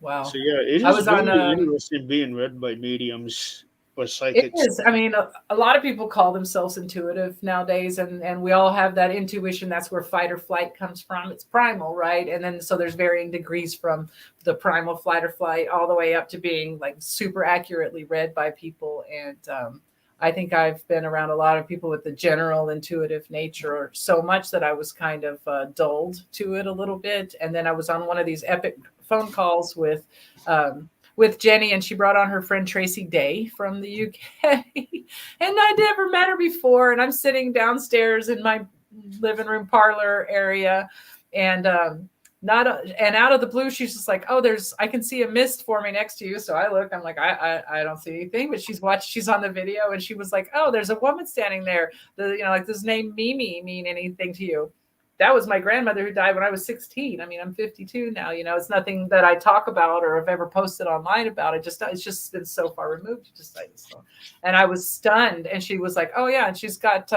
Wow! So yeah, it is really interesting being read by mediums. It is. I mean, a lot of people call themselves intuitive nowadays, and we all have that intuition. That's where fight or flight comes from. It's primal, right? And then so there's varying degrees from the primal flight or flight all the way up to being super accurately read by people. And I think I've been around a lot of people with the general intuitive nature so much that I was kind of dulled to it a little bit. And then I was on one of these epic phone calls with Jenny, and she brought on her friend Tracy Day from the UK. And I never met her before. And I'm sitting downstairs in my living room parlor area. And out of the blue, she's just like, oh, I can see a mist forming next to you. So I look, I'm like, I don't see anything, but she's on the video, and she was like, oh, there's a woman standing there. Does name Mimi mean anything to you? That was my grandmother who died when I was 16. I mean, I'm 52 now. It's nothing that I talk about or have ever posted online about. It's just been so far removed. And I was stunned. And she was like, oh yeah. And she's got,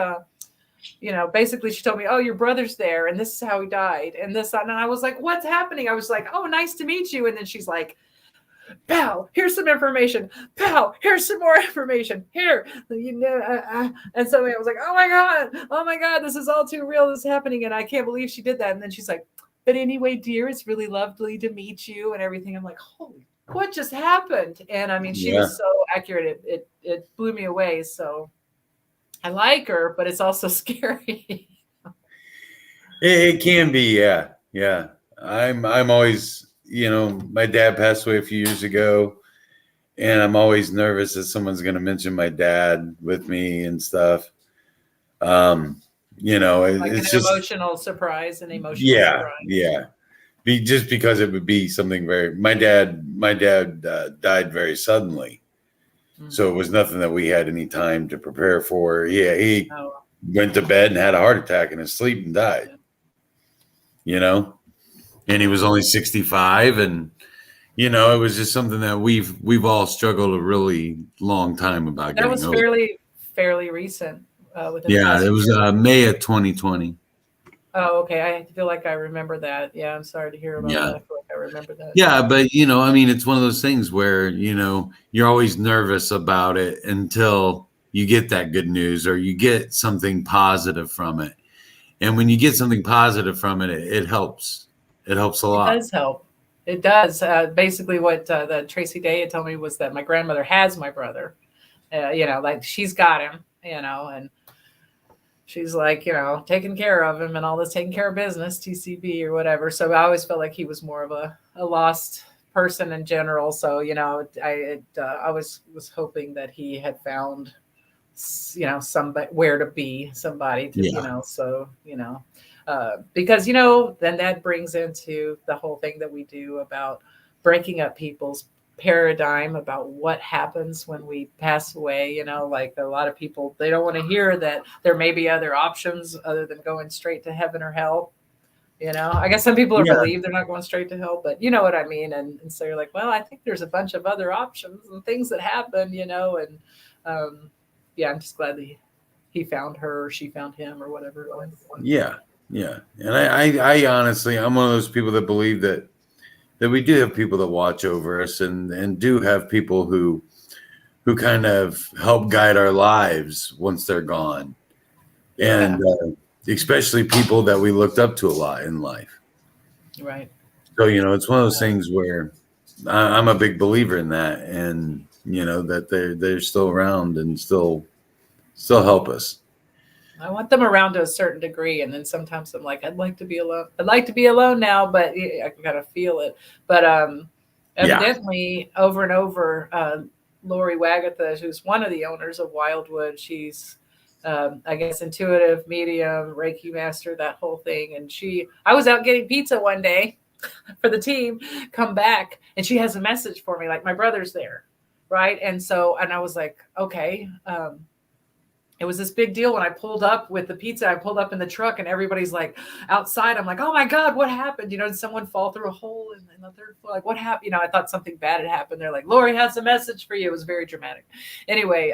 basically she told me, oh, your brother's there, and this is how he died, and this, and I was like, what's happening? I was like, oh, nice to meet you. And then she's like, pal, here's some information. Pal, here's some more information. Here, and so I was like, oh my God, this is all too real. This is happening, and I can't believe she did that. And then she's like, but anyway, dear, it's really lovely to meet you and everything. I'm like, holy, what just happened? And I mean, she was so accurate. It blew me away. So I like her, but it's also scary. It can be, yeah. I'm always. My dad passed away a few years ago, and I'm always nervous that someone's going to mention my dad with me and stuff. It's just emotional surprise and emotional surprise. Yeah. Just because it would be something my dad died very suddenly. Mm-hmm. So it was nothing that we had any time to prepare for. Yeah. He went to bed and had a heart attack in his sleep and died, and he was only 65, and it was just something that we've all struggled a really long time about. That was fairly recent. It was May of 2020. Oh, okay. I feel like I remember that. Yeah, I'm sorry to hear about that. I feel like I remember that. Yeah, but it's one of those things where you're always nervous about it until you get that good news or you get something positive from it, and when you get something positive from it, it helps. It helps a lot. It does help. It does. Basically, what the Tracy Day had told me was that my grandmother has my brother. She's got him. And she's like, taking care of him and all this, taking care of business, TCB or whatever. So I always felt like he was more of a lost person in general. So I always was hoping that he had found somebody where to be, somebody to because then that brings into the whole thing that we do about breaking up people's paradigm about what happens when we pass away. Like a lot of people, they don't want to hear that there may be other options other than going straight to heaven or hell. You know, I guess some people are Yeah. believe they're not going straight to hell, but you know what I mean. And so you're like, well, I think there's a bunch of other options and things that happen, you know. And yeah, I'm just glad that he found her, or she found him, or whatever it was. Yeah. And I honestly, I'm one of those people that believe that we do have people that watch over us, and do have people who kind of help guide our lives once they're gone. And especially people that we looked up to a lot in life. Right. So, you know, it's one of those things where I'm a big believer in that, and, you know, that they're still around and still help us. I want them around to a certain degree. And then sometimes I'm like, I'd like to be alone. I'd like to be alone now, but I can kind of feel it. But evidently over and over, Lori Wagatha, who's one of the owners of Wildwood, she's I guess intuitive, medium, Reiki master, that whole thing. And I was out getting pizza one day for the team, come back, and she has a message for me, like, my brother's there. Right. And I was like, okay. It was this big deal when I pulled up with the pizza. I pulled up in the truck and everybody's like outside. I'm like, oh my God, what happened? You know, did someone fall through a hole in the third floor? Like, what happened? You know, I thought something bad had happened. They're like, Lori has a message for you. It was very dramatic. Anyway,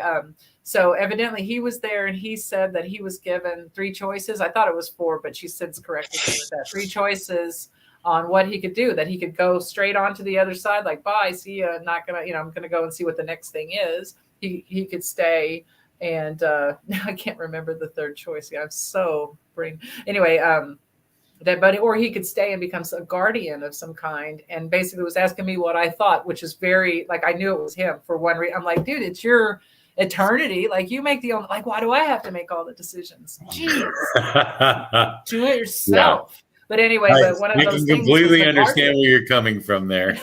so evidently he was there, and he said that he was given 3 choices. I thought it was 4, but she since corrected me with that. 3 choices on what he could do, that he could go straight on to the other side. Like, bye, see you. I'm not going to, you know, I'm going to go and see what the next thing is. He could stay. And I can't remember the third choice. I'm so brain. Anyway, or he could stay and become a guardian of some kind. And basically was asking me what I thought, which is very, like, I knew it was him for one reason. I'm like, dude, it's your eternity. Like, you make the only, like, why do I have to make all the decides? Jeez. Do it yourself. Yeah. But anyway, but one of those things. I can completely understand where you're coming from there.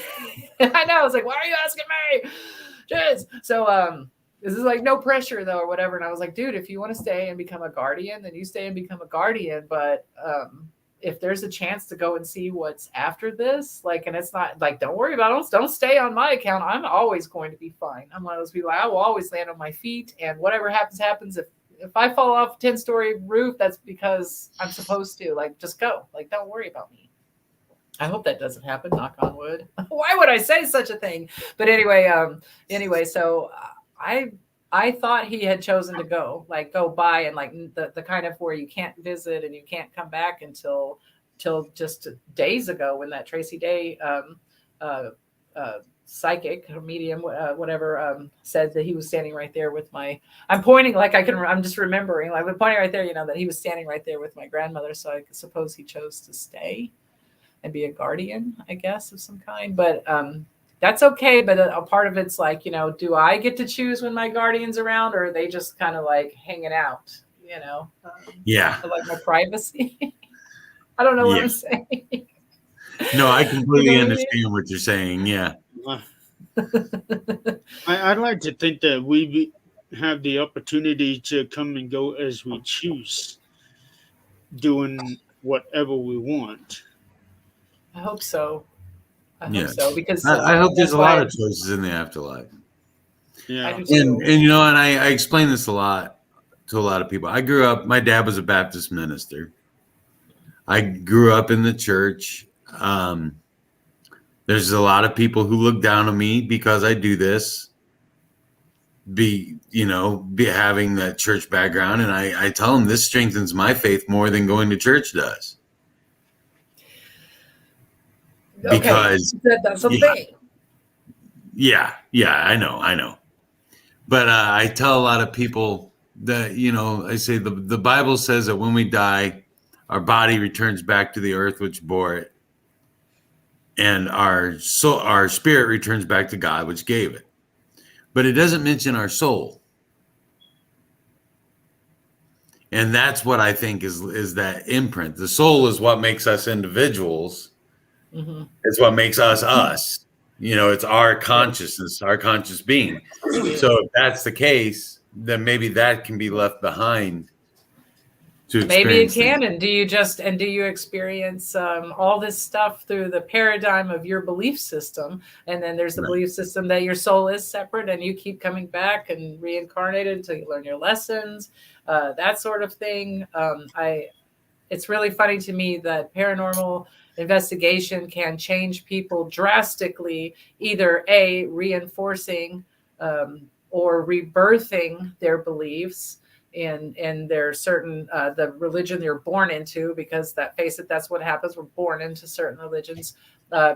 I know. I was like, why are you asking me? Jeez. So, this is like no pressure though, or whatever. And I was like, dude, if you want to stay and become a guardian, then you stay and become a guardian. But if there's a chance to go and see what's after this, like, and it's not like, don't worry about it. Don't stay on my account. I'm always going to be fine. I'm one of those people. I will always land on my feet, and whatever happens. If I fall off a 10-story roof, that's because I'm supposed to. Like, just go. Like, don't worry about me. I hope that doesn't happen. Knock on wood. Why would I say such a thing? But anyway, so. I thought he had chosen to go by, and like the kind of where you can't visit and you can't come back until just days ago, when that Tracy Day psychic or medium, whatever, said that he was standing right there with I'm pointing like I'm just remembering, like, we're pointing right there, you know, that he was standing right there with my grandmother. So I suppose he chose to stay and be a guardian, I guess, of some kind. But that's okay. But a part of it's like, you know, do I get to choose when my guardian's around, or are they just kind of like hanging out, you know? Yeah. I like my privacy. I don't know what I'm saying. No, I completely understand what you're saying. Yeah. I'd like to think that we have the opportunity to come and go as we choose, doing whatever we want. I hope so. I hope so, because I hope there's a lot of choices in the afterlife. Yeah, I do too. And you know, and I explain this a lot to a lot of people. I grew up. My dad was a Baptist minister. I grew up in the church. There's a lot of people who look down on me because I do this. Be having that church background, and I tell them this strengthens my faith more than going to church does. Because that's something. Yeah, I know. But I tell a lot of people that, you know, I say the Bible says that when we die, our body returns back to the earth which bore it, and our spirit returns back to God which gave it. But it doesn't mention our soul. And that's what I think is that imprint. The soul is what makes us individuals. Mm-hmm. It's what makes us us. You know, it's our consciousness, our conscious being. So if that's the case, then maybe that can be left behind to experience. Maybe it can. And do you experience all this stuff through the paradigm of your belief system? And then there's the belief system that your soul is separate, and you keep coming back and reincarnated until you learn your lessons, that sort of thing. it's really funny to me that paranormal investigation can change people drastically, either A, reinforcing or rebirthing their beliefs in their certain the religion they're born into, because that face it, that's what happens. We're born into certain religions.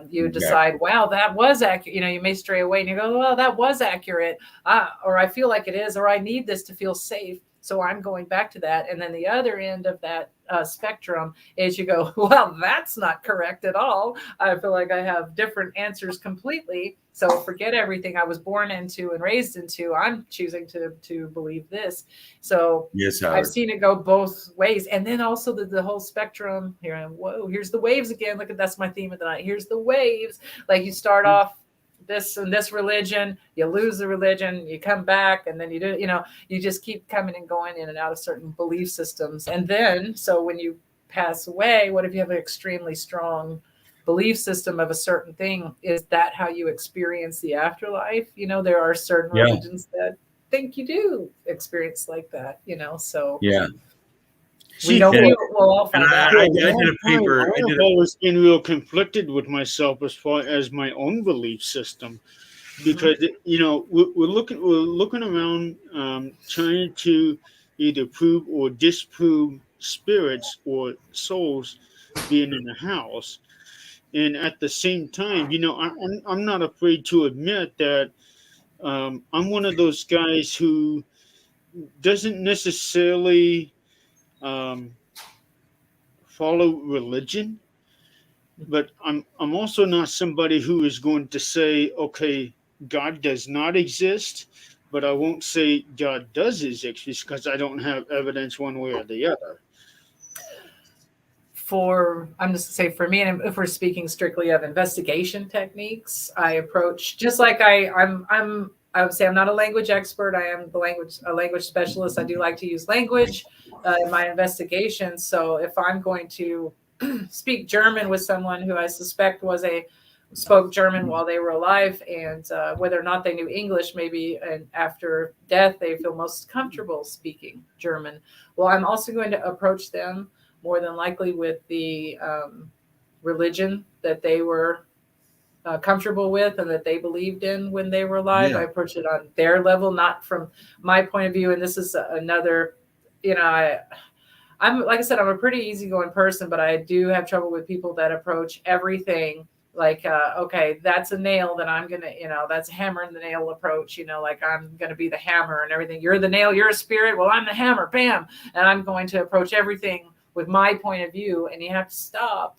You decide, wow, that was accurate. You know, you may stray away and you go, well, that was accurate, or I feel like it is, or I need this to feel safe, so I'm going back to that. And then the other end of that spectrum is you go, well, that's not correct at all. I feel like I have different answers completely. So forget everything I was born into and raised into. I'm choosing to believe this. So yes, I've seen it go both ways. And then also the whole spectrum here. Whoa, here's the waves again. Look at, that's my theme of the night. Here's the waves. Like you start off this and this religion, you lose the religion, you come back, and then you do, you know, you just keep coming and going in and out of certain belief systems. And then, so when you pass away, what if you have an extremely strong belief system of a certain thing? Is that how you experience the afterlife? You know, there are certain religions that think you do experience like that, you know, so we don't, we'll all find out. I did a paper. I've always been real conflicted with myself as far as my own belief system, because you know we're looking around, trying to either prove or disprove spirits or souls being in the house, and at the same time, you know, I'm not afraid to admit that I'm one of those guys who doesn't necessarily follow religion, but I'm also not somebody who is going to say, okay, God does not exist, but I won't say God does exist because I don't have evidence one way or the other. I'm just gonna say for me, and if we're speaking strictly of investigation techniques, I approach just like I would say I'm not a language expert. I am a language specialist. I do like to use language in my investigations. So if I'm going to speak German with someone who I suspect spoke German while they were alive, and whether or not they knew English, maybe and after death they feel most comfortable speaking German. Well, I'm also going to approach them more than likely with the religion that they were comfortable with and that they believed in when they were alive. I approach it on their level, not from my point of view. And this is another, you know, I'm like I said, I'm a pretty easygoing person, but I do have trouble with people that approach everything like, okay, that's a nail, then I'm going to, you know, that's a hammer and the nail approach, you know, like I'm going to be the hammer and everything. You're the nail, you're a spirit. Well, I'm the hammer, bam. And I'm going to approach everything with my point of view. And you have to stop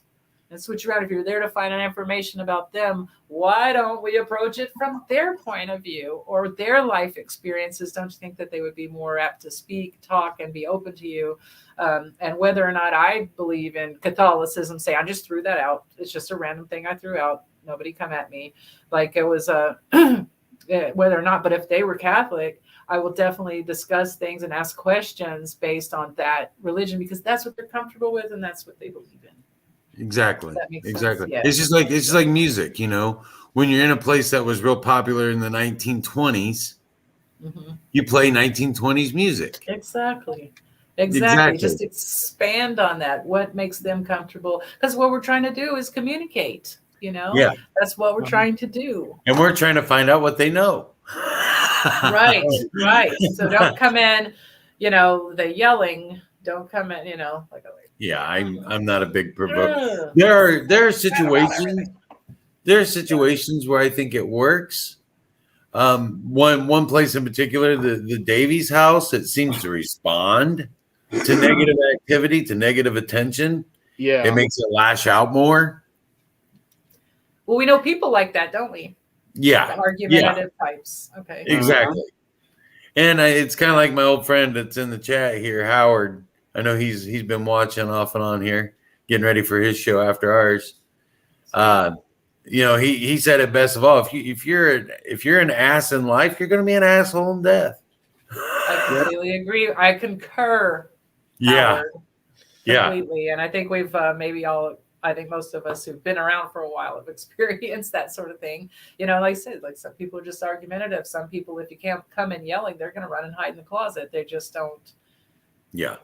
and switch around. If you're there to find out information about them, why don't we approach it from their point of view or their life experiences? Don't you think that they would be more apt to speak, talk, and be open to you? And whether or not I believe in Catholicism, say I just threw that out. It's just a random thing I threw out. Nobody come at me like it was whether or not. But if they were Catholic, I will definitely discuss things and ask questions based on that religion, because that's what they're comfortable with and that's what they believe in. Exactly. Yeah. It's just like music, you know, when you're in a place that was real popular in the 1920s, you play 1920s music. Exactly. Just expand on that. What makes them comfortable? Because what we're trying to do is communicate, you know? Yeah. That's what we're trying to do. And we're trying to find out what they know. Right. So don't come in, you know, the yelling. Don't come in, you know, like yeah, I'm not a big provoker. There are situations where I think it works. One place in particular, the Davies house, it seems to respond to negative activity, to negative attention. Yeah, it makes it lash out more. Well, we know people like that, don't we? Yeah, the argumentative types. Okay, exactly. And it's kind of like my old friend that's in the chat here, Howard. I know he's been watching off and on here, getting ready for his show after ours. You know, he said it best of all. If you're an ass in life, you're going to be an asshole in death. I completely agree. I concur. Howard, completely. And I think we've I think most of us who've been around for a while have experienced that sort of thing. You know, like I said, like some people are just argumentative. Some people, if you can't come in yelling, they're going to run and hide in the closet. They just don't.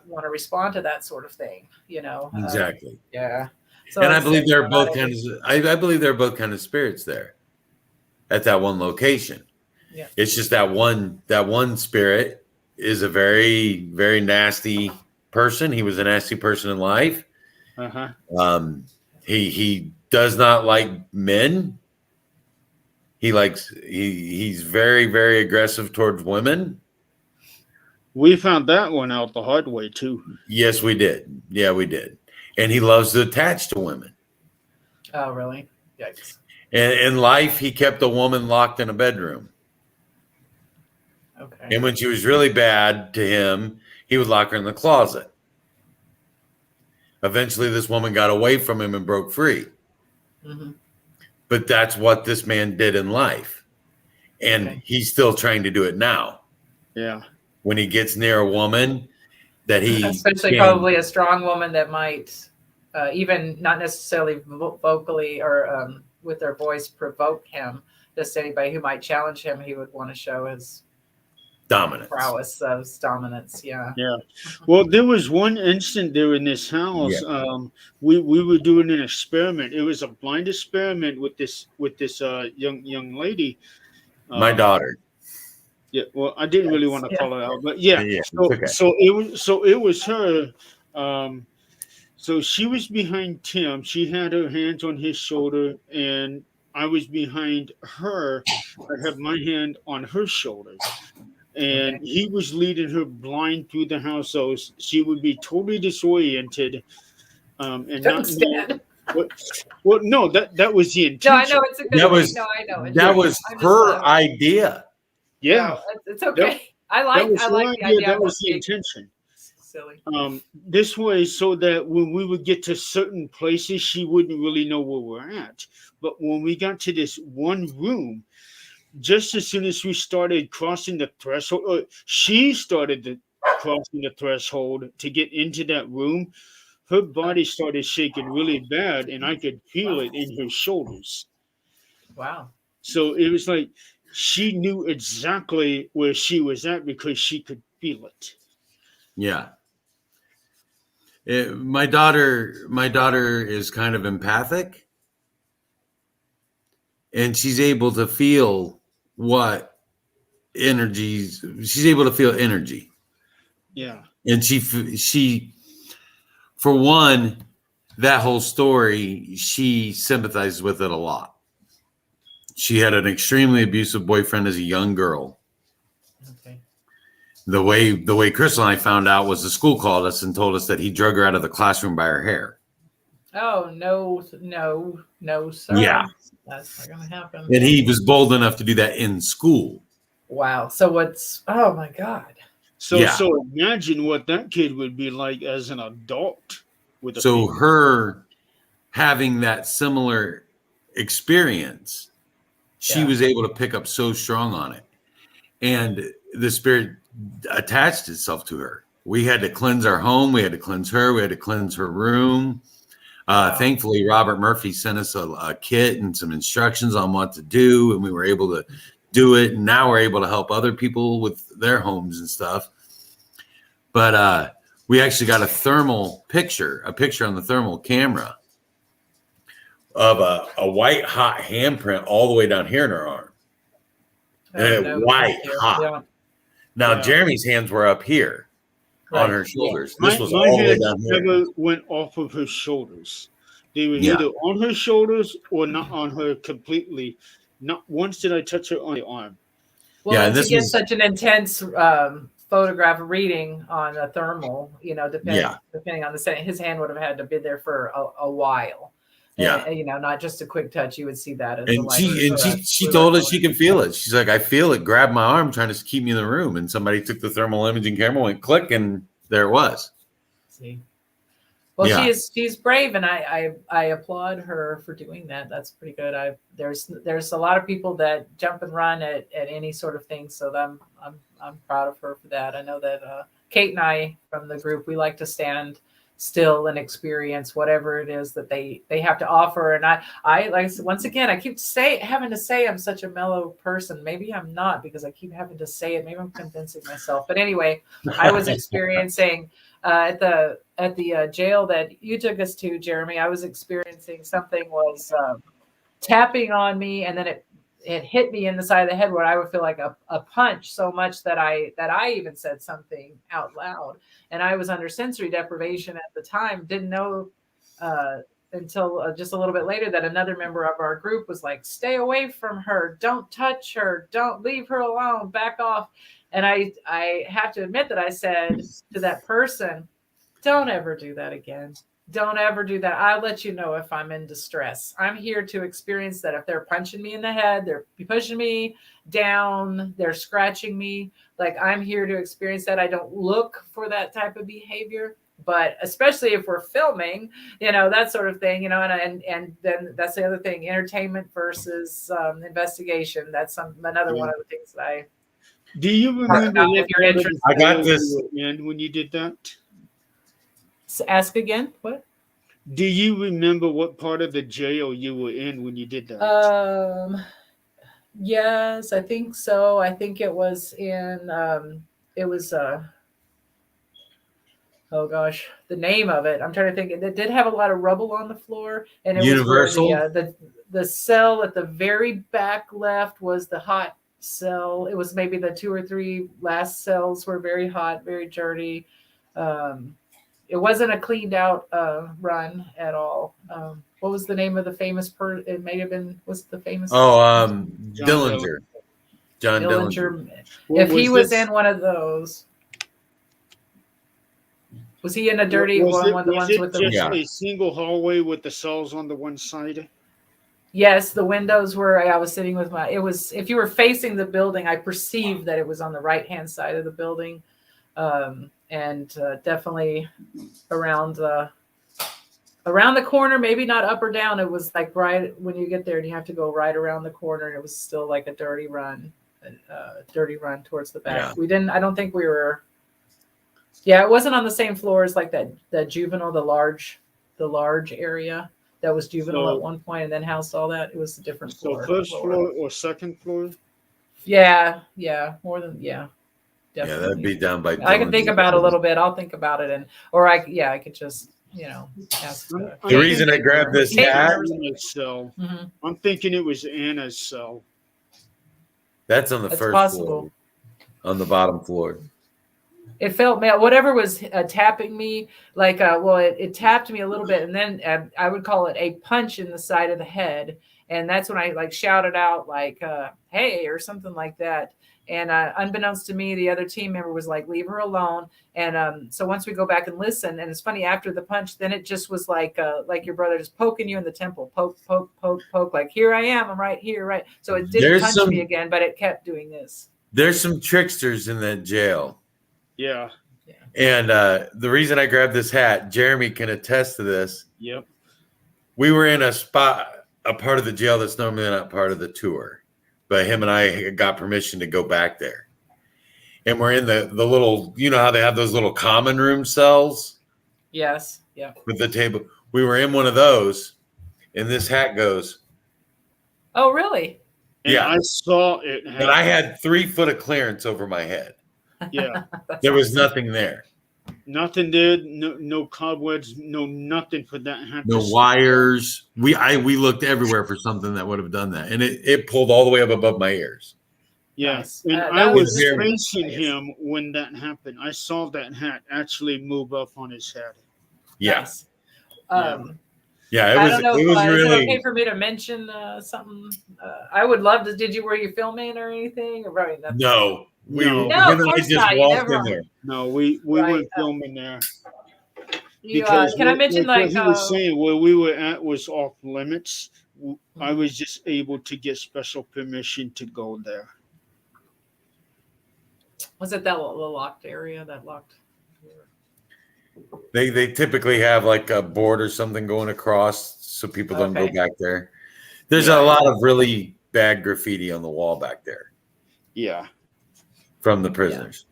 want to respond to that sort of thing, Exactly. Yeah. So And I believe they're both I believe they're both kind of spirits there at that one location. Yeah. It's just that one spirit is a very, very nasty person. He was a nasty person in life. He does not like men. He's very, very aggressive towards women. We found that one out the hard way too. Yes, we did. Yeah, we did. And he loves to attach to women. Oh, really? Yikes. And in life, he kept a woman locked in a bedroom. Okay. And when she was really bad to him, he would lock her in the closet. Eventually, this woman got away from him and broke free. Mm-hmm. But that's what this man did in life. And he's still trying to do it now. Yeah. When he gets near a woman that he... Especially probably a strong woman that might, even not necessarily vocally or with their voice, provoke him. Just anybody who might challenge him, he would want to show his dominance. Prowess of dominance. Yeah. Yeah. Well, there was one instant there in this house. Yeah. We were doing an experiment. It was a blind experiment with this young lady. My daughter. Yeah. Well, I didn't really want to call her out, but yeah. Okay. So it was her. So she was behind Tim. She had her hands on his shoulder, and I was behind her. I had my hand on her shoulder. And he was leading her blind through the house, so she would be totally disoriented, and not know what. Well, no, that was the intention. No, I know it's a good. I know that was her idea. Yeah, no, it's okay. I like the idea. That was the intention. Silly. This way, so that when we would get to certain places, she wouldn't really know where we're at. But when we got to this one room, just as soon as we started crossing the threshold, she started crossing the threshold to get into that room, her body started shaking really bad, and I could feel it in her shoulders. Wow. So it was like she knew exactly where she was at because she could feel it. Yeah. My daughter is kind of empathic, and she's able to feel she's able to feel energy. Yeah. And she for one, that whole story, she sympathizes with it a lot. She had an extremely abusive boyfriend as a young girl. Okay. The way Crystal and I found out was the school called us and told us that he drug her out of the classroom by her hair. Oh, no, sir. Yeah. That's not going to happen. And he was bold enough to do that in school. Wow. So oh my God. So imagine what that kid would be like as an adult. Her having that similar experience, she was able to pick up so strong on it. And the spirit attached itself to her. We had to cleanse our home. We had to cleanse her. We had to cleanse her room. Thankfully, Robert Murphy sent us a kit and some instructions on what to do, and we were able to do it. And now we're able to help other people with their homes and stuff. But we actually got a picture on the thermal camera of a white hot handprint all the way down here in her arm. White hot. Yeah. Now Jeremy's hands were up here on her shoulders. This was all the way down here. Never went off of her shoulders. They were either on her shoulders or not on her completely. Not once did I touch her on the arm. Well, to get such an intense photograph reading on a thermal, depending on the setting, his hand would have had to be there for a while. Yeah, and, not just a quick touch. You would see that. She told us she can feel it. She's like, I feel it. Grab my arm, trying to keep me in the room. And somebody took the thermal imaging camera, went click, and there it was. See, well, she's brave, and I applaud her for doing that. That's pretty good. There's a lot of people that jump and run at any sort of thing, so I'm proud of her for that. I know that Kate and I from the group, we like to stand still and experience whatever it is that they have to offer. And I like, once again, I keep having to say I'm such a mellow person. Maybe I'm not, because I keep having to say it. Maybe I'm convincing myself. But anyway, I was experiencing at the jail that you took us to, Jeremy. I was experiencing something was tapping on me, and then it hit me in the side of the head where I would feel like a punch, so much that I even said something out loud. And I was under sensory deprivation at the time, didn't know until just a little bit later that another member of our group was like, stay away from her, don't touch her, don't leave her alone, back off. And I have to admit that I said to that person, don't ever do that again. Don't ever do that. I'll let you know if I'm in distress. I'm here to experience that. If they're punching me in the head, they're pushing me down, they're scratching me, like, I'm here to experience that. I don't look for that type of behavior, but especially if we're filming, that sort of thing, and then that's the other thing, entertainment versus investigation. That's another one of the things that I. Do you remember if you're interested? I got this. When you did that? Ask again. What? Do you remember what part of the jail you were in when you did that? Yes, I think so. I think it was in. It was. Oh gosh, the name of it. I'm trying to think. It did have a lot of rubble on the floor, and it Universal. was the cell at the very back left was the hot cell. It was maybe the 2 or 3 last cells were very hot, very dirty. It wasn't a cleaned out run at all. What was the name of the famous person? It may have been, was the famous? Dillinger. John Dillinger. If he was in one of those, was he in a dirty one of the ones with the? Just a single hallway with the cells on the one side? Yes, the windows were. I was sitting with it was, if you were facing the building, I perceived that it was on the right hand side of the building. And definitely around the corner, maybe not up or down. It was like right when you get there, and you have to go right around the corner, and it was still like a dirty run towards the back. Yeah. I don't think we were. Yeah, it wasn't on the same floor as like that juvenile, the large area that was juvenile at one point, and then housed all that. It was a different floor. So first floor or second floor? Yeah, more than Definitely. Yeah, that'd be down by. I can think about it a little bit. I'll think about it, I could just, ask. The reason I grabbed this hat. Mm-hmm. I'm thinking it was Anna's cell. That's on the first floor. On the bottom floor. It felt, whatever was tapping me, like, it tapped me a little bit, and then I would call it a punch in the side of the head, and that's when I like shouted out like, "Hey," or something like that. And unbeknownst to me, the other team member was like, leave her alone. And so once we go back and listen, and it's funny, after the punch, then it just was like your brother just poking you in the temple, poke, poke, poke, poke, like, here I am, I'm right here, right. So it didn't punch me again, but it kept doing this. There's some tricksters in that jail. Yeah. And the reason I grabbed this hat, Jeremy can attest to this. Yep. We were in a part of the jail that's normally not part of the tour. But him and I got permission to go back there. And we're in the little, how they have those little common room cells? Yes. Yeah. With the table. We were in one of those, and this hat goes. Oh, really? Yeah. I saw it. But I had 3 foot of clearance over my head. Yeah. There was nothing there. Nothing there. No cobwebs. No nothing for that hat. No wires. We looked everywhere for something that would have done that, and it pulled all the way up above my ears. Yes, and I was facing him when that happened. I saw that hat actually move up on his head. Yes. Yeah, it was really. Is it okay for me to mention something? I would love to. Were you filming or anything? Or probably nothing? No. No, of course not. You never. No, we weren't filming there. Can I mention what he was saying where we were at was off limits. I was just able to get special permission to go there. Was it that little locked area? They typically have like a board or something going across so people don't go back there. There's a lot of really bad graffiti on the wall back there. Yeah. From the prisoners.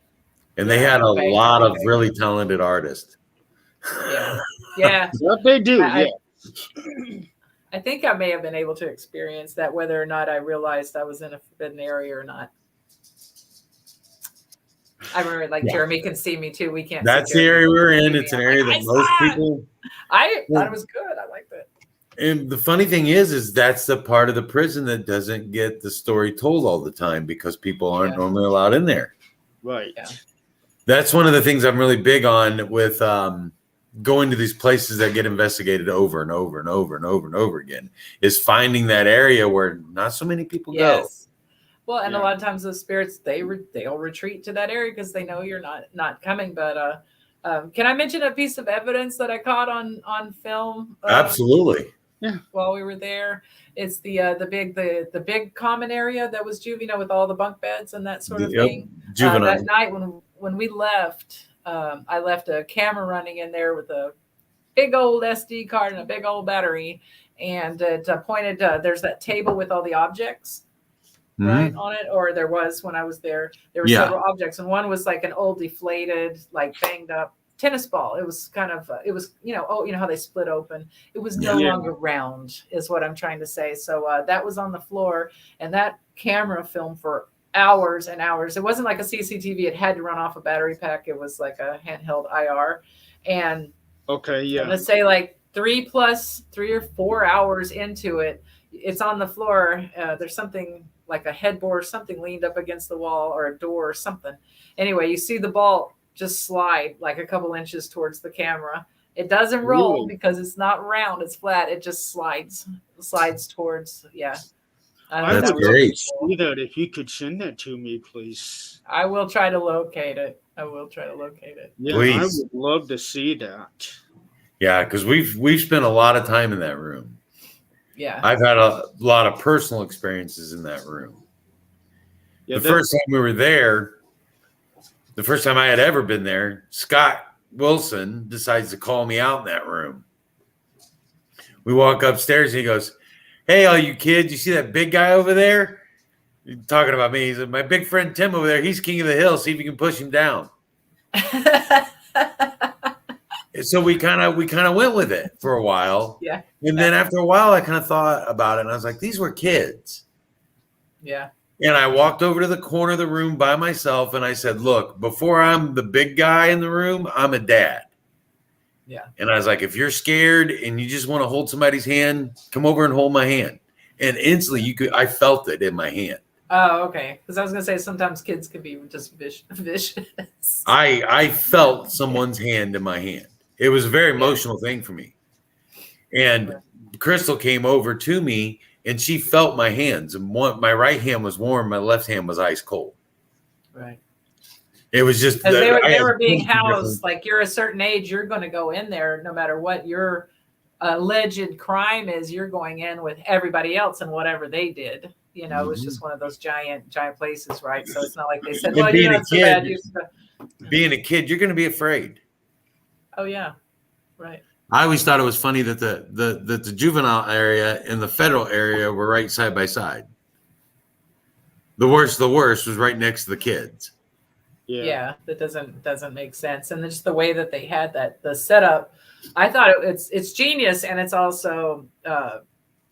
And they had a lot of really talented artists. Yeah. Yeah. What they do, I think I may have been able to experience that, whether or not I realized I was in a forbidden area or not. I remember, like, Jeremy can see me too. We can't. That's the area we're in. It's an area that most people. I thought it was good. I liked it. And the funny thing is that's the part of the prison that doesn't get the story told all the time because people aren't normally allowed in there. Right. Yeah. That's one of the things I'm really big on with going to these places that get investigated over and over and over and over and over again, is finding that area where not so many people go. Well, and a lot of times the spirits, they'll retreat to that area because they know you're not coming. But can I mention a piece of evidence that I caught on film? Absolutely. Yeah. While we were there, it's the big common area that was juvenile with all the bunk beds and that sort of thing. Juvenile. That night when we left, I left a camera running in there with a big old SD card and a big old battery, and it pointed. There's that table with all the objects. Right on it, or there was when I was there. There were several objects, and one was like an old deflated, like banged up tennis ball. It was kind of how they split open. It was no longer round, is what I'm trying to say. So that was on the floor, and that camera filmed for hours and hours. It wasn't like a CCTV; it had to run off a battery pack. It was like a handheld IR, and let's say like 3 or 4 hours into it, it's on the floor. There's something like a headboard, something leaned up against the wall, or a door or something. Anyway, you see the ball just slide like a couple inches towards the camera. It doesn't roll because it's not round, it's flat. It just slides towards. That's great. See that, if you could send that to me, please. I will try to locate it. Yeah, please. I would love to see that. Yeah, because we've spent a lot of time in that room. Yeah, I've had a lot of personal experiences in that room. Yeah, the first time we were there, the first time I had ever been there, Scott Wilson decides to call me out in that room. We walk upstairs and he goes, "Hey, all you kids, you see that big guy over there?" He's talking about me. He said, "My big friend Tim over there, he's king of the hill. See if you can push him down." So we kind of went with it for a while. Yeah. And then after a while, I kind of thought about it, and I was like, these were kids. Yeah. And I walked over to the corner of the room by myself, and I said, "Look, before I'm the big guy in the room, I'm a dad." Yeah. And I was like, if you're scared and you just want to hold somebody's hand, come over and hold my hand. And instantly, I felt it in my hand. Oh, okay. Because I was going to say sometimes kids can be just vicious. I felt someone's hand in my hand. It was a very emotional thing for me. And Crystal came over to me, and she felt my hands. And my right hand was warm. My left hand was ice cold. Right. It was just because they were being housed. Like, you're a certain age, you're going to go in there no matter what your alleged crime is. You're going in with everybody else and whatever they did. You know, it was just one of those giant places, right? So it's not like they said, "Well, you're not so bad." Being a kid, you're going to be afraid. Oh yeah, right. I always thought it was funny that the juvenile area and the federal area were right side by side. The worst was right next to the kids. Yeah, that doesn't make sense. And just the way that they had the setup, I thought it's genius, and it's also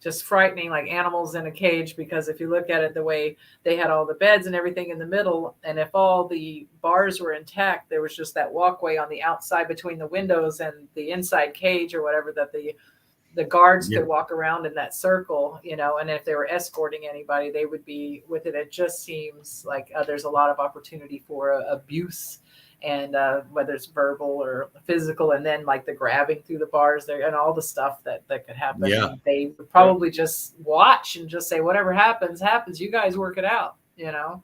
just frightening, like animals in a cage, because if you look at it, the way they had all the beds and everything in the middle, and if all the bars were intact, there was just that walkway on the outside between the windows and the inside cage or whatever, that the guards could walk around in that circle, you know, and if they were escorting anybody, they would be with it. It just seems like there's a lot of opportunity for abuse, and whether it's verbal or physical, and then like the grabbing through the bars there and all the stuff that could happen. Yeah. And they would probably just watch and just say, whatever happens. You guys work it out, you know.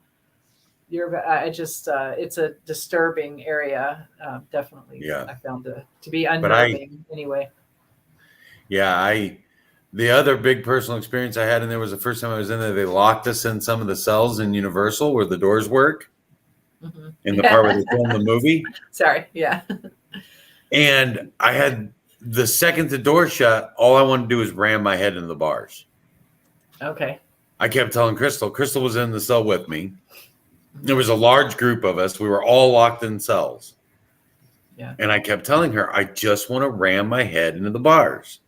It's a disturbing area, definitely. Yeah. I found to be unnerving anyway. Yeah, the other big personal experience I had in there was the first time I was in there. They locked us in some of the cells in Universal where the doors work. Mm-hmm. In the part where they filmed the movie. Sorry, yeah. And I had the second the door shut, all I wanted to do was ram my head into the bars. Okay. I kept telling Crystal was in the cell with me. There was a large group of us. We were all locked in cells. Yeah. And I kept telling her, I just want to ram my head into the bars.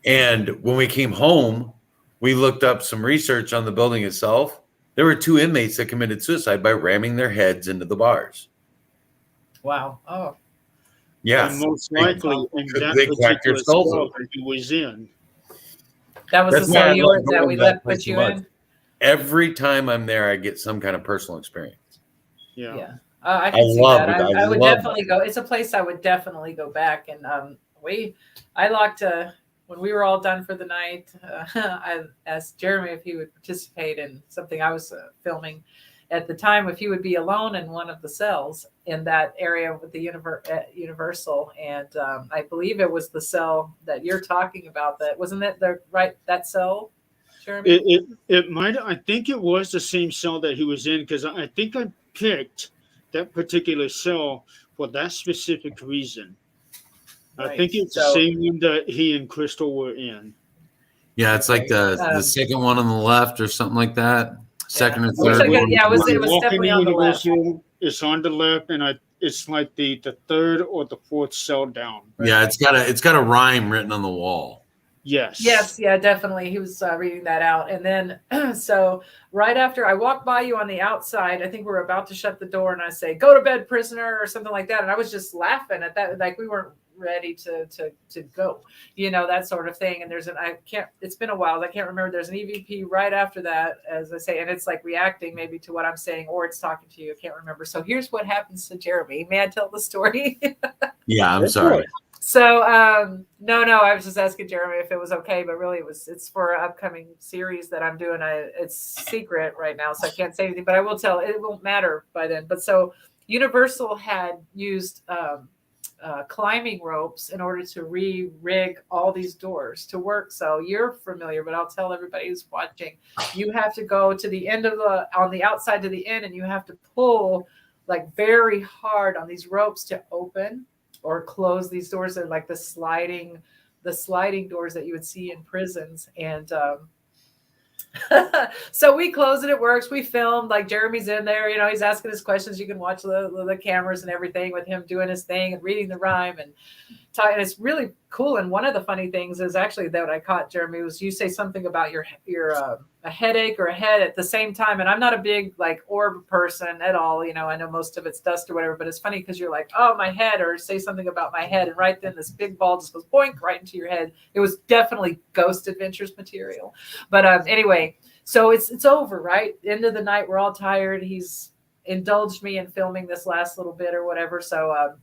And when we came home, we looked up some research on the building itself. There were 2 inmates that committed suicide by ramming their heads into the bars. Wow. Oh. Yeah. And most likely in that They cracked their particular skulls cell open. that he was in. That was That's the why cell I you love were that going we to that left place put so you much. in. Every time I'm there, I get some kind of personal experience. Yeah. Yeah. I can see love that. it. I would love definitely go. It's a place I would definitely go back. And I locked when we were all done for the night. I asked Jeremy if he would participate in something I was filming at the time, if he would be alone in one of the cells in that area with the Universal. And I believe it was the cell that you're talking about. That wasn't it that cell, Jeremy? It might. I think it was the same cell that he was in because I think I picked that particular cell for that specific reason. I think it's the same one that he and Crystal were in. Yeah, it's like the second one on the left or something like that. Second or third. It was definitely on the left. It's on the left, and it's like the third or the fourth cell down. Right? Yeah, it's got a rhyme written on the wall. Yes, yeah, definitely. He was reading that out. And then, so right after I walked by you on the outside, I think we were about to shut the door, and I say, "Go to bed, prisoner," or something like that. And I was just laughing at that, like we weren't ready to go, that sort of thing. And it's been a while. I can't remember. There's an EVP right after that, as I say, and it's like reacting maybe to what I'm saying, or it's talking to you. I can't remember. So here's what happens to Jeremy. May I tell the story? Yeah, I'm sorry. So no, I was just asking Jeremy if it was okay, but really it's for an upcoming series that I'm doing. It's secret right now, so I can't say anything, but I will tell. It won't matter by then. But so Universal had used climbing ropes in order to re-rig all these doors to work. So you're familiar, but I'll tell everybody who's watching. You have to go to the end on the outside to the end, and you have to pull like very hard on these ropes to open or close these doors. Are like the sliding doors that you would see in prisons. And so we close it. It works. We filmed, like Jeremy's in there, he's asking his questions. You can watch the cameras and everything with him doing his thing and reading the rhyme and talking. It's really cool. And one of the funny things is actually that I caught, Jeremy, was you say something about your a headache or a head at the same time. And I'm not a big like orb person at all. I know most of it's dust or whatever, but it's funny because you're like, oh, my head, or say something about my head. And right then this big ball just goes boink right into your head. It was definitely Ghost Adventures material. But anyway, so it's over, right? End of the night. We're all tired. He's indulged me in filming this last little bit or whatever. So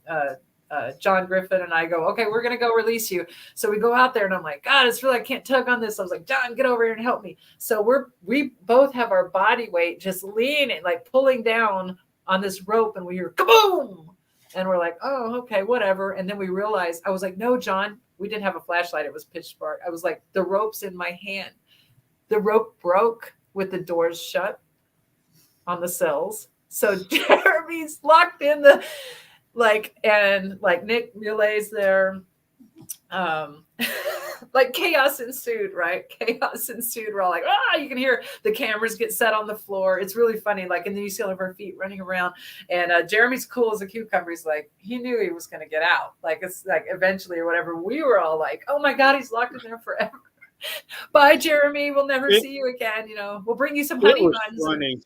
John Griffin and I go, okay, we're going to go release you. So we go out there and I'm like, God, it's really, I can't tug on this. I was like, John, get over here and help me. So we both have our body weight just leaning, like pulling down on this rope, and we hear kaboom. And we're like, oh, okay, whatever. And then we realized, I was like, no, John, we didn't have a flashlight. It was pitch dark. I was like, the rope's in my hand. The rope broke with the doors shut on the cells. So Jeremy's locked in the, and Nick Mulet's there. Like chaos ensued, right? Chaos ensued. We're all like, you can hear the cameras get set on the floor. It's really funny. And then you see all of our feet running around. And Jeremy's cool as a cucumber. He's like, he knew he was going to get out. Like, it's like eventually or whatever. We were all like, oh my God, he's locked in there forever. Bye, Jeremy. We'll never see you again. We'll bring you some honey buns. Funny.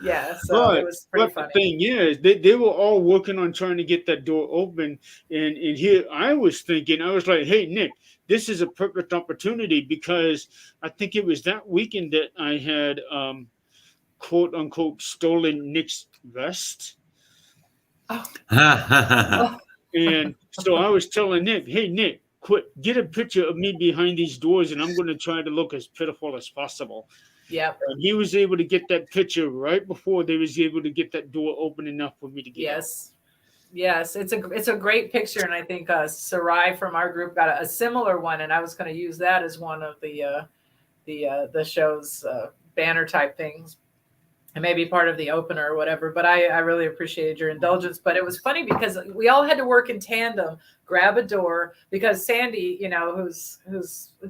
Yeah, so it was pretty funny. The thing is, they were all working on trying to get that door open. And here I was thinking, I was like, hey, Nick, this is a perfect opportunity, because I think it was that weekend that I had, quote unquote, stolen Nick's vest. Oh. And so I was telling Nick, hey, Nick, get a picture of me behind these doors, and I'm going to try to look as pitiful as possible. Yep. And he was able to get that picture right before they was able to get that door open enough for me to get out. Yes, it's a great picture, and I think Sarai from our group got a similar one, and I was going to use that as one of the show's banner type things. and maybe part of the opener or whatever, but I really appreciated your indulgence. But it was funny because we all had to work in tandem, grab a door, because Sandy, who's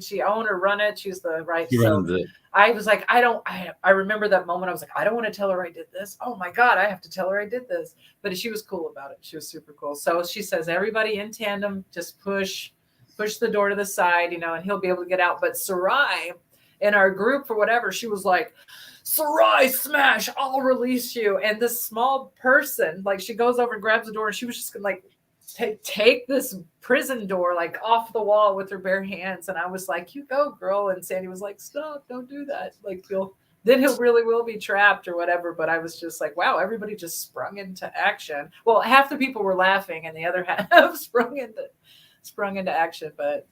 she own or run it, she's the right. She runs it. I was like, I remember that moment. I was like, I don't want to tell her I did this. Oh my God, I have to tell her I did this. But she was cool about it. She was super cool. So she says, everybody in tandem, just push the door to the side, and he'll be able to get out. But Sarai in our group, for whatever, she was like, Sarai, smash, I'll release you. And this small person, like, she goes over and grabs the door, and she was just gonna like take this prison door like off the wall with her bare hands. And I was like, you go, girl. And Sandy was like, stop, don't do that. Like, then he really will be trapped or whatever. But I was just like, wow, everybody just sprung into action. Well, half the people were laughing and the other half sprung into action. But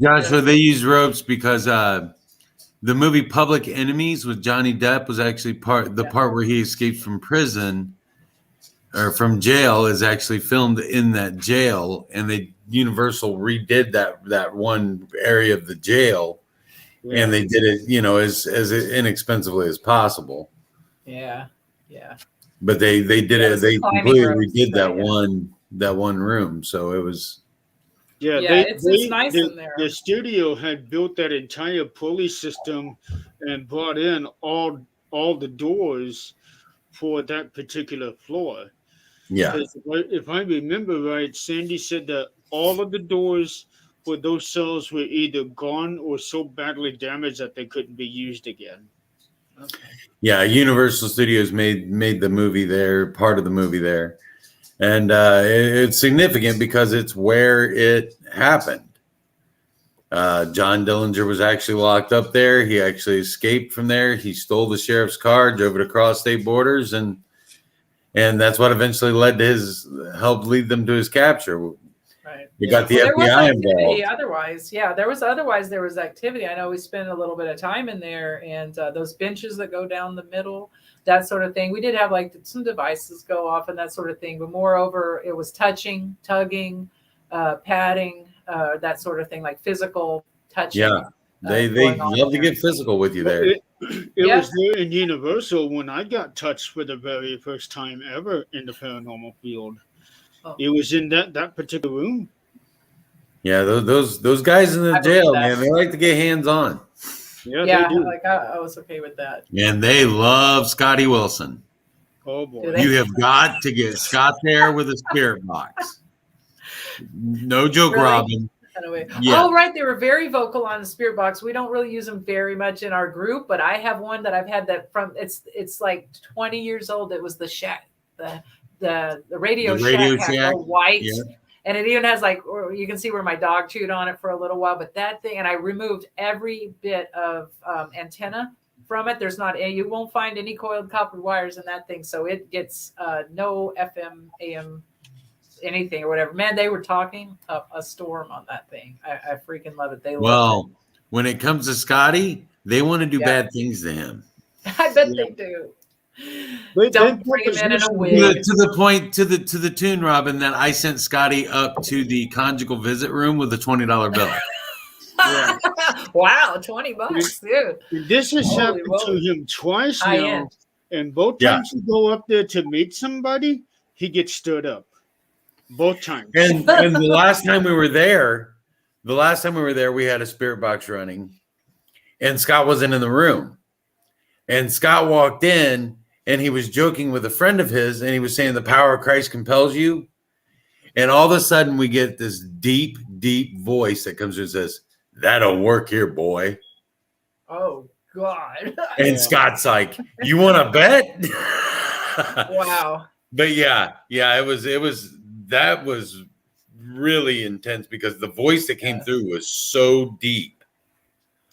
Joshua, they use ropes because the movie Public Enemies with Johnny Depp was actually part where he escaped from prison or from jail is actually filmed in that jail, and Universal redid that one area of the jail, and they did it, as inexpensively as possible. Yeah. But they did it. They completely redid that one room, so it was. Yeah, it's nice in there. The studio had built that entire pulley system and brought in all the doors for that particular floor. Yeah. If I remember right, Sandy said that all of the doors for those cells were either gone or so badly damaged that they couldn't be used again. Okay. Yeah, Universal Studios made the movie there, part of the movie there. And it's significant because it's where it happened. John Dillinger was actually locked up there. He actually escaped from there. He stole the sheriff's car, drove it across state borders, and that's what eventually helped lead them to his capture. Right. You got the FBI involved. Otherwise there was activity. I know we spent a little bit of time in there, and those benches that go down the middle, that sort of thing. We did have like some devices go off and that sort of thing, but moreover, it was touching, tugging, patting, that sort of thing, like physical touching. Yeah, they love to get physical with you there. It was there in Universal when I got touched for the very first time ever in the paranormal field. Oh. It was in that particular room. Yeah, those guys in the jail, man, they like to get hands on. Yeah, they do. Like I was okay with that. And they love Scotty Wilson. Oh boy, you have got to get Scott there with a spirit box. No joke, really? Robyn. Anyway. Yeah. Oh, right. They were very vocal on the spirit box. We don't really use them very much in our group, but I have one that I've had that from it's like 20 years old. It was the Shack, the Radio Shack, white. Yeah. And it even has like, you can see where my dog chewed on it for a little while, but that thing, and I removed every bit of antenna from it. You won't find any coiled copper wires in that thing. So it gets no FM, AM, anything or whatever. Man, they were talking up a storm on that thing. I freaking love it. Love it. When it comes to Scotty, they want to do bad things to him. I bet they do. Don't bring him in a wig. To the point, to the tune, Robyn, that I sent Scotty up to the conjugal visit room with a $20 bill. Yeah. Wow, $20, dude. This has happened to him twice now, and both times you go up there to meet somebody, he gets stood up. Both times. And the last time we were there, we had a spirit box running, and Scott wasn't in the room. And Scott walked in, and he was joking with a friend of his, and he was saying the power of Christ compels you. And all of a sudden, we get this deep, deep voice that comes through and says, "That don't work here, boy." Oh, God. And Scott's like, "You want to bet?" Wow. But yeah, that was really intense because the voice that came through was so deep.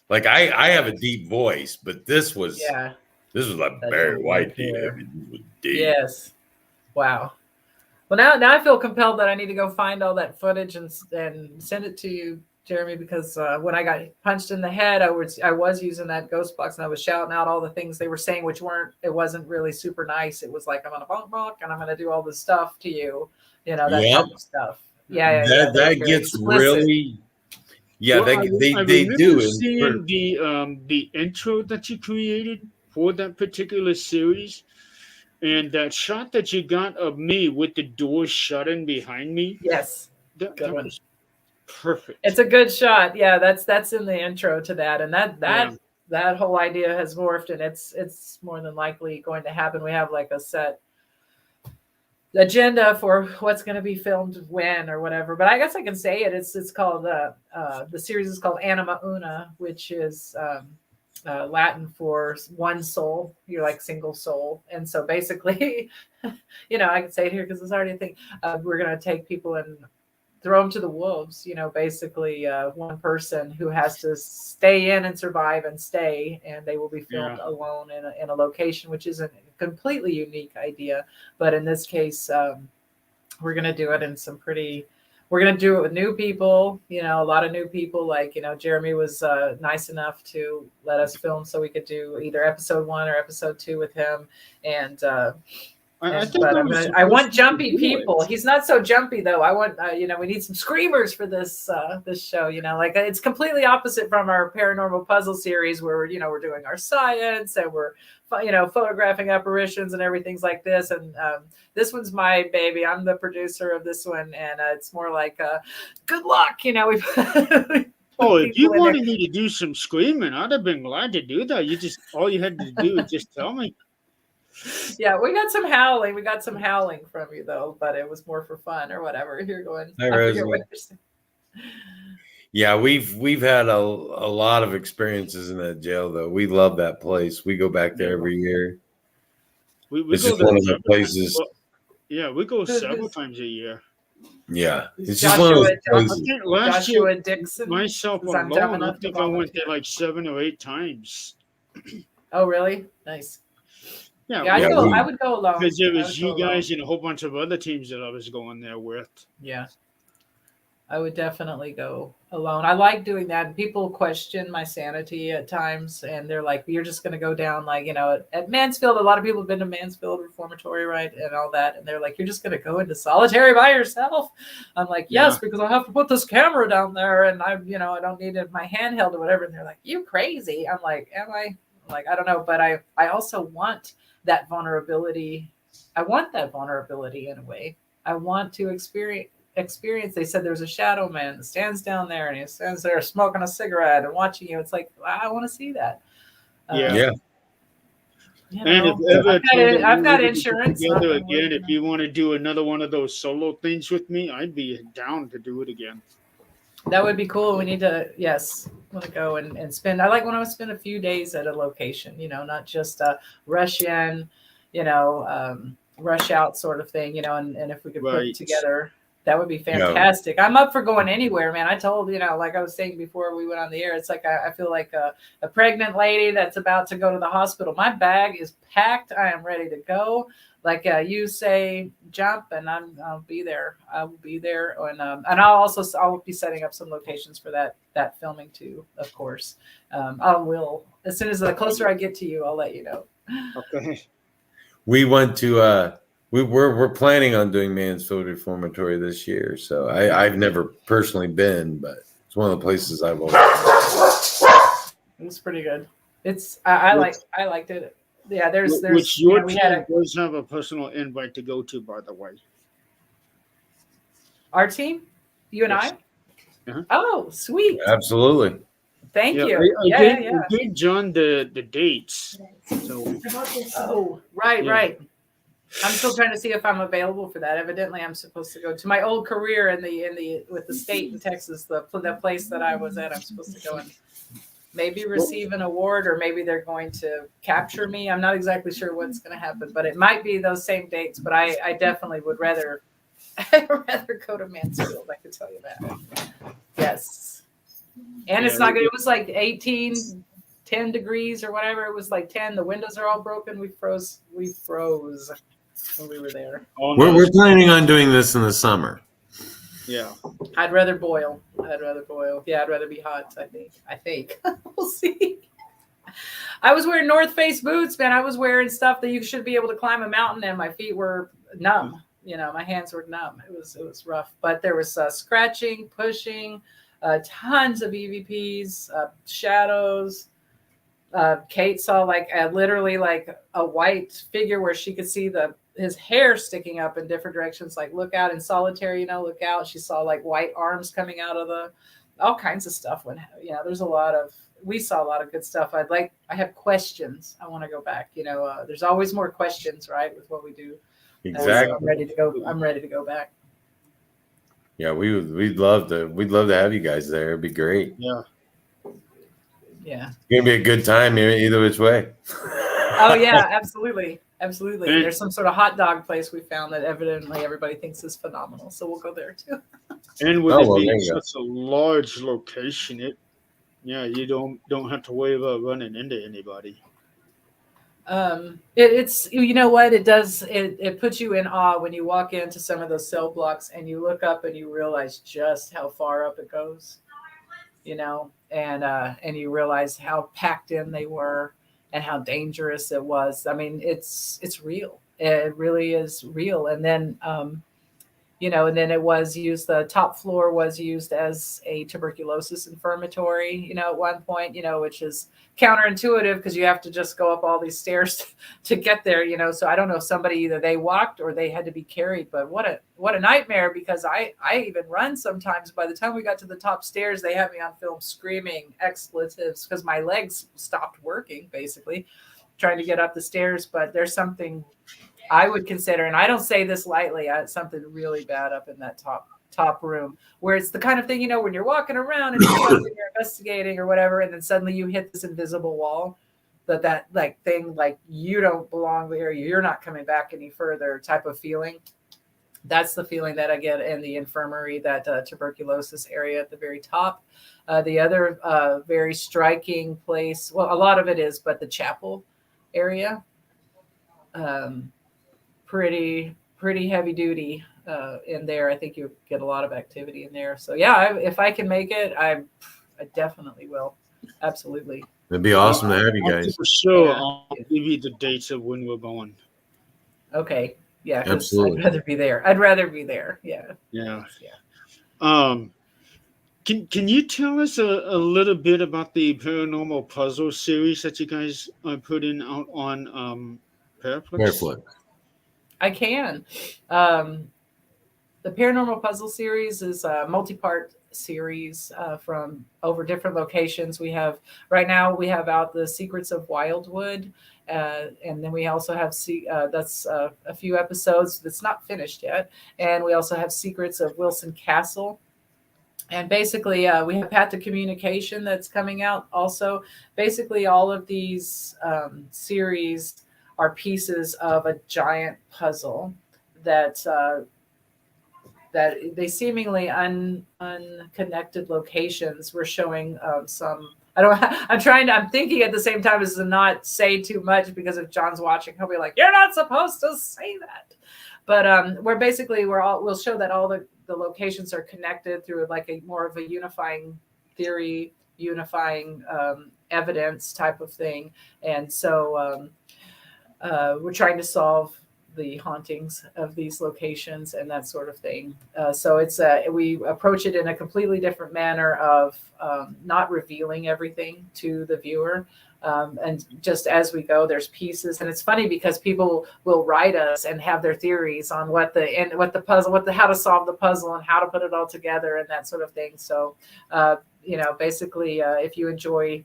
Like I have a deep voice, but this was like Barry White deep. Yes. Wow. Well, now I feel compelled that I need to go find all that footage and send it to you, Jeremy, because when I got punched in the head, I was using that ghost box and I was shouting out all the things they were saying, which wasn't really super nice. It was like, I'm gonna bonk and I'm gonna do all this stuff to you, that type of stuff. Yeah. That gets explicit. Really. Yeah, well, they do. Seeing the intro that you created for that particular series. And that shot that you got of me with the door shutting behind me, Yes. that Good one. was perfect. It's a good shot. Yeah, that's in the intro to that, and that Yeah. that whole idea has morphed, and it's more than likely going to happen. We have like a set agenda for what's going to be filmed when or whatever. But I guess I can say it. It's called the series is called Anima Una, which is Latin for one soul. You're like single soul, and so basically, I can say it here because it's already a thing. We're going to take people and throw them to the wolves, basically one person who has to stay in and survive and stay, and they will be filmed alone in a location, which is a completely unique idea. But in this case, we're going to do it in we're going to do it with new people, a lot of new people. Like, Jeremy was nice enough to let us film so we could do either episode 1 or episode 2 with him. And, I want jumpy people. He's not so jumpy though. I want, we need some screamers for this show. Like it's completely opposite from our paranormal puzzle series where we're doing our science and we're photographing apparitions and everything's like this. And this one's my baby. I'm the producer of this one, and it's more like good luck. Oh, if you wanted me to do some screaming, I'd have been glad to do that. All you had to do is just tell me. Yeah, we got some howling. We got some howling from you though, but it was more for fun or whatever. You're going. Hi, Rosie. Yeah, we've had a lot of experiences in that jail though. We love that place. We go back there every year. It's just one of the places. Yeah, we go several times a year. Yeah, it's just one of those places. I think last Joshua year, Dixon, myself alone, I think I went there like 7 or 8 times. Oh, really? Nice. Yeah, I would go alone. Because it was you guys and a whole bunch of other teams that I was going there with. Yeah. I would definitely go alone. I like doing that. People question my sanity at times, and they're like, you're just going to go down like, at Mansfield. A lot of people have been to Mansfield Reformatory, right? And all that. And they're like, you're just going to go into solitary by yourself. I'm like, yes, because I have to put this camera down there and I don't need my handheld or whatever. And they're like, you crazy. I'm like, am I? I'm like, I don't know. But I also want that vulnerability. I want that vulnerability in a way. I want to experience. They said there's a shadow man that stands down there and he stands there smoking a cigarette and watching you. It's like, I want to see that. Yeah. And if ever I've got insurance. Together again, if you want to do another one of those solo things with me, I'd be down to do it again. That would be cool. We need to, want to go and spend. I like when I would spend a few days at a location, not just rush in, rush out sort of thing, and if we could put it together, that would be fantastic. Yeah. I'm up for going anywhere, man. I told, like I was saying before we went on the air, it's like I feel like a pregnant lady that's about to go to the hospital. My bag is packed. I am ready to go. Like you say, jump, and I'll be there. I will be there, and I'll be setting up some locations for that filming too. Of course, I will. As soon as the closer I get to you, I'll let you know. Okay. We went to we're planning on doing Mansfield Reformatory this year, so I've never personally been, but it's one of the places I've always been. It's pretty good. I liked it. Yeah, there's which your team does have a personal invite to go to, by the way. Our team, you and I. Uh-huh. Oh, sweet! Absolutely. Thank you. I gave John the dates. So. Oh, right. I'm still trying to see if I'm available for that. Evidently, I'm supposed to go to my old career with the state in Texas, the place that I was at. I'm supposed to go and maybe receive an award, or maybe they're going to capture me. I'm not exactly sure what's going to happen, but it might be those same dates. But I definitely would rather go to Mansfield. I can tell you that. Yes, and it's not good. It was like 10 degrees or whatever. It was like 10. The windows are all broken. We froze when we were there. We're planning on doing this in the summer. Yeah. I'd rather boil. Yeah, I'd rather be hot, I think. We'll see. I was wearing North Face boots, man. I was wearing stuff that you should be able to climb a mountain in. My feet were numb. My hands were numb. It was rough. But there was scratching, pushing, tons of EVPs, shadows. Kate saw like literally like a white figure where she could see his hair sticking up in different directions, like look out in solitary, look out. She saw like white arms coming out of all kinds of stuff. We saw a lot of good stuff. I have questions. I want to go back. There's always more questions, right, with what we do. Exactly. So I'm ready to go. I'm ready to go back. Yeah, we'd love to have you guys there. It'd be great. Yeah. Yeah. It's gonna be a good time either which way. Oh yeah, absolutely. Absolutely. There's some sort of hot dog place we found that evidently everybody thinks is phenomenal. So we'll go there too. And with it being such a large location, you don't have to worry about running into anybody. It's you know what it does, it puts you in awe when you walk into some of those cell blocks and you look up and you realize just how far up it goes, and you realize how packed in they were and how dangerous it was. I mean, it's real. It really is real. And then and then it was used, the top floor was used as a tuberculosis infirmary, at one point, which is counterintuitive because you have to just go up all these stairs to get there, So I don't know if somebody, either they walked or they had to be carried, but what a nightmare, because I even run sometimes. By the time we got to the top stairs, they had me on film screaming expletives because my legs stopped working, basically, trying to get up the stairs. But there's something I would consider, and I don't say this lightly, something really bad up in that top room, where it's the kind of thing, when you're walking around and you're investigating or whatever, and then suddenly you hit this invisible wall, that like thing, like you don't belong there, you're not coming back any further type of feeling. That's the feeling that I get in the infirmary, that tuberculosis area at the very top. The other very striking place, well, a lot of it is, but the chapel area, pretty heavy duty in there. I think you get a lot of activity in there. So yeah, if I can make it, I definitely will. Absolutely. It'd be awesome to have you guys. For sure, I'll give you the dates of when we're going. Okay. Yeah, absolutely. I'd rather be there. Yeah. Yeah. Can you tell us a little bit about the paranormal puzzle series that you guys are putting out on Paraflix? I can. The Paranormal Puzzle series is a multi-part series from over different locations. Right now we have out the Secrets of Wildwood, and then we also have that's a few episodes that's not finished yet, and we also have Secrets of Wilson Castle. And basically, we have Path to Communication that's coming out also. Basically, all of these series are pieces of a giant puzzle that they seemingly unconnected locations. We're showing some. I'm thinking at the same time as to not say too much, because if John's watching, he'll be like, "You're not supposed to say that." But we'll show that all the locations are connected through like a more of a unifying theory, unifying evidence type of thing, and so. We're trying to solve the hauntings of these locations and that sort of thing. So we approach it in a completely different manner of not revealing everything to the viewer. And just as we go, there's pieces, and it's funny because people will write us and have their theories on how to solve the puzzle and how to put it all together and that sort of thing. So, basically, if you enjoy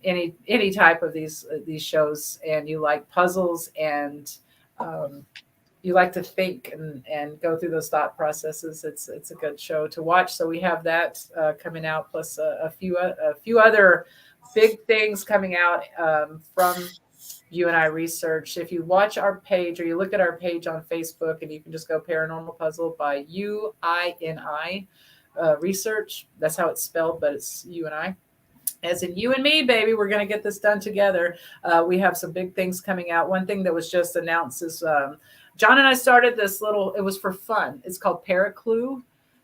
any type of these shows and you like puzzles and you like to think and go through those thought processes, it's a good show to watch. So we have that coming out, plus a few other big things coming out from UNI Research. If you watch our page or you look at our page on Facebook, and you can just go Paranormal Puzzle by UINI Research. That's how it's spelled, but it's UNI. As in you and me, baby, we're going to get this done together. We have some big things coming out. One thing that was just announced is John and I started this it was for fun. It's called Paraclue,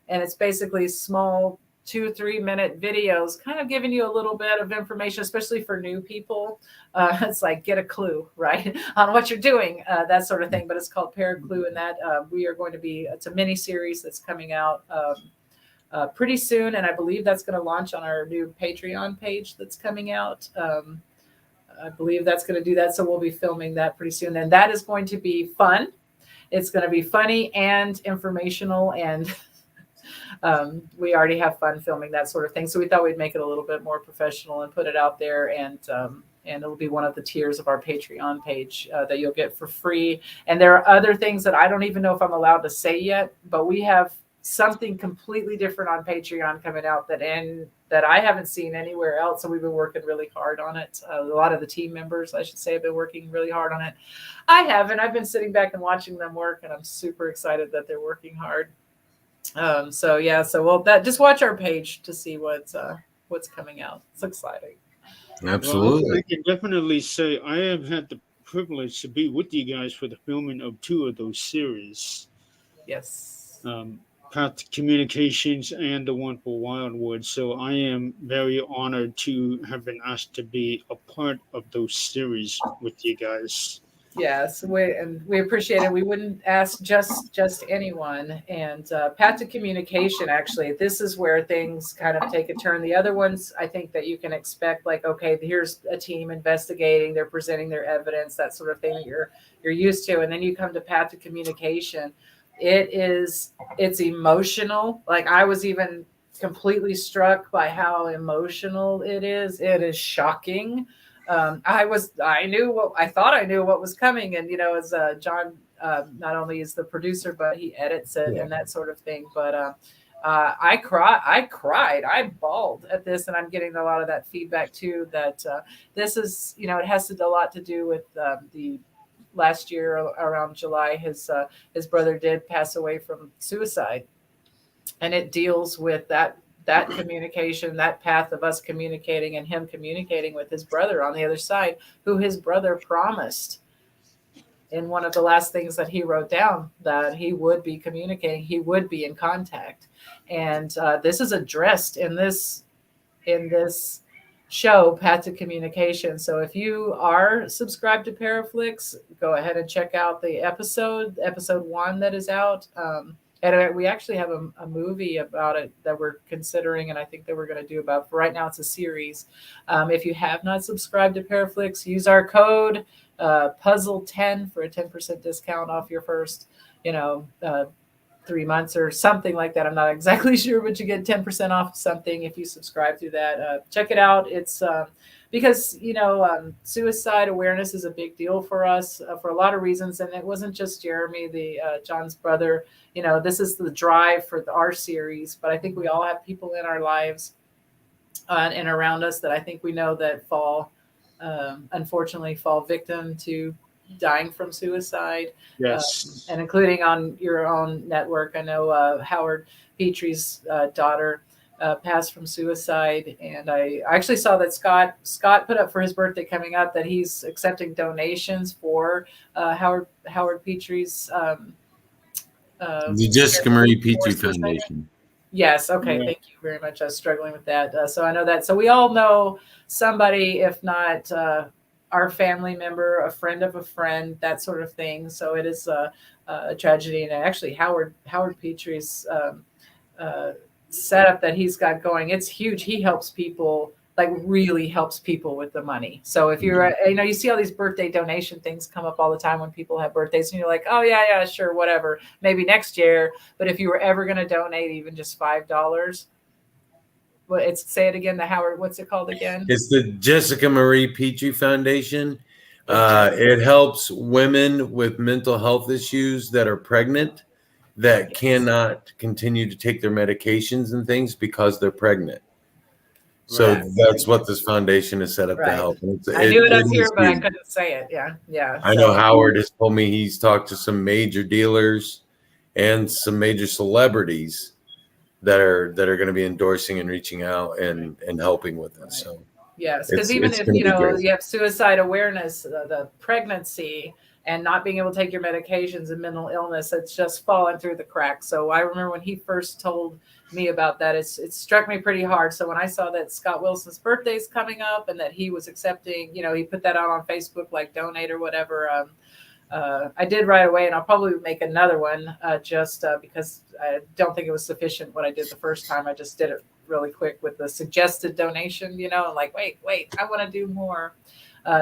and it's basically small 2-3 minute videos, kind of giving you a little bit of information, especially for new people. It's like, get a clue, right, on what you're doing, that sort of thing. But it's called Paraclue, and that it's a mini series that's coming out pretty soon, and I believe that's going to launch on our new Patreon page that's coming out I believe that's going to do that. So we'll be filming that pretty soon. And that is going to be fun. It's going to be funny and informational. And we already have fun filming that sort of thing. So we thought we'd make it a little bit more professional and put it out there. And it'll be one of the tiers of our Patreon page that you'll get for free. And there are other things that I don't even know if I'm allowed to say yet, but we have something completely different on Patreon coming out that I haven't seen anywhere else. So we've been working really hard on it. A lot of the team members, I should say, have been working really hard on it. I haven't. I've been sitting back and watching them work, and I'm super excited that they're working hard. So just watch our page to see what's coming out. It's exciting. Absolutely. Well, I can definitely say I have had the privilege to be with you guys for the filming of 2 of those series. Yes. Path to Communications and the one for Wildwood. So I am very honored to have been asked to be a part of those series with you guys. Yes, we appreciate it. We wouldn't ask just anyone. And Path to Communication, actually, this is where things kind of take a turn. The other ones, I think that you can expect, like, okay, here's a team investigating, they're presenting their evidence, that sort of thing that you're used to. And then you come to Path to Communication. It's emotional. Like, I was even completely struck by how emotional it is. It is shocking. I thought I knew what was coming. And, as John, not only is the producer, but he edits it and that sort of thing. But I cried, I bawled at this, and I'm getting a lot of that feedback too, that this is, it has a lot to do with the last year around July, his brother did pass away from suicide, and it deals with that communication, that path of us communicating and him communicating with his brother on the other side, who his brother promised in one of the last things that he wrote down, that he would be communicating, he would be in contact. And this is addressed in this show, Path to Communication. So if you are subscribed to Paraflix, go ahead and check out the episode 1 that is out. And we actually have a movie about it that we're considering, and I think that we're going to do about. For right now, it's a series. If you have not subscribed to Paraflix, use our code Puzzle10 for a 10% discount off your first, 3 months or something like that. I'm not exactly sure, but you get 10% off something if you subscribe through that. Check it out. It's because suicide awareness is a big deal for us for a lot of reasons, and it wasn't just Jeremy, John's brother. This is the drive for our series, but I think we all have people in our lives and around us that I think we know that unfortunately fall victim to dying from suicide. Yes. And including on your own network. I know Howard Petrie's daughter passed from suicide, and I actually saw that Scott put up for his birthday coming up that he's accepting donations for Howard Petrie's the Jessica Marie Petrie Foundation. Yes. Okay. Yeah. Thank you very much. I was struggling with that. So I know that. So we all know somebody, if not our family member, a friend of a friend, that sort of thing. So it is a tragedy. And actually Howard Petrie's setup that he's got going, it's huge. He helps people, like really helps people with the money. So if you're, you see all these birthday donation things come up all the time when people have birthdays, and you're like, oh yeah, sure, whatever, maybe next year. But if you were ever going to donate even just $5, well, say it again, the Howard, what's it called again? It's the Jessica Marie Petrie Foundation. It helps women with mental health issues that are pregnant that cannot continue to take their medications and things because they're pregnant. So that's what this foundation is set up to help. I knew it up here, but I couldn't say it. Yeah. I know Howard has told me he's talked to some major dealers and some major celebrities that are going to be endorsing and reaching out and helping with it. So yes, because even if you have suicide awareness, the pregnancy and not being able to take your medications and mental illness, it's just fallen through the cracks. So I remember when he first told me about that, it struck me pretty hard. So when I saw that Scott Wilson's birthday is coming up and that he was accepting, he put that out on Facebook, like donate or whatever. I did right away, and I'll probably make another one just because I don't think it was sufficient what I did the first time. I just did it really quick with the suggested donation, and like, wait, I want to do more.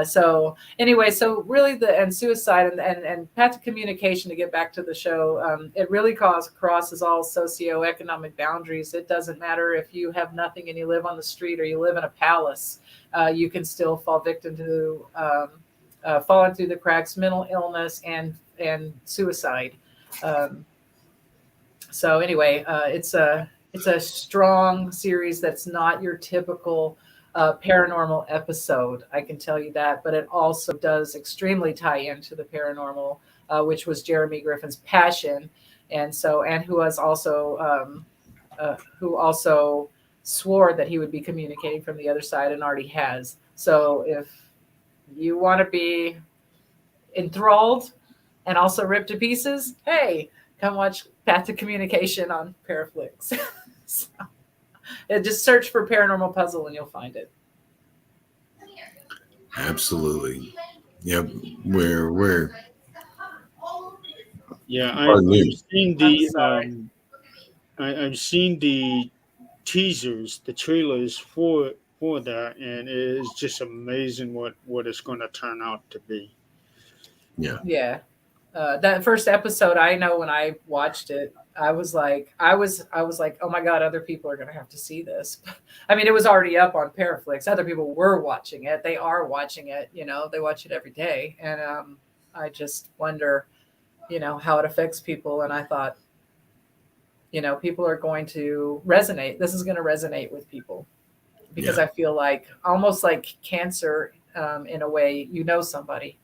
So anyway, so really and suicide and path to communication, to get back to the show, it really crosses all socioeconomic boundaries. It doesn't matter if you have nothing and you live on the street or you live in a palace, you can still fall victim to falling through the cracks, mental illness and suicide. So anyway, it's a strong series that's not your typical paranormal episode, I can tell you that, but it also does extremely tie into the paranormal, which was Jeremy Griffin's passion, and who was also who also swore that he would be communicating from the other side and already has. So if you want to be enthralled and also ripped to pieces, hey, come watch Path to Communication on Paraflix. So, just search for Paranormal Puzzle and you'll find it. Absolutely. Yep. We're Yeah, I've seen the teasers, the trailers for that, and it is just amazing what it's going to turn out to be. Yeah. That first episode, I know when I watched it, I was like, oh my God, other people are going to have to see this. I mean, it was already up on Paraflix. Other people were watching it. They are watching it. They watch it every day. And I just wonder, how it affects people. And I thought, people are going to resonate. This is going to resonate with people because I feel like almost like cancer, in a way, somebody.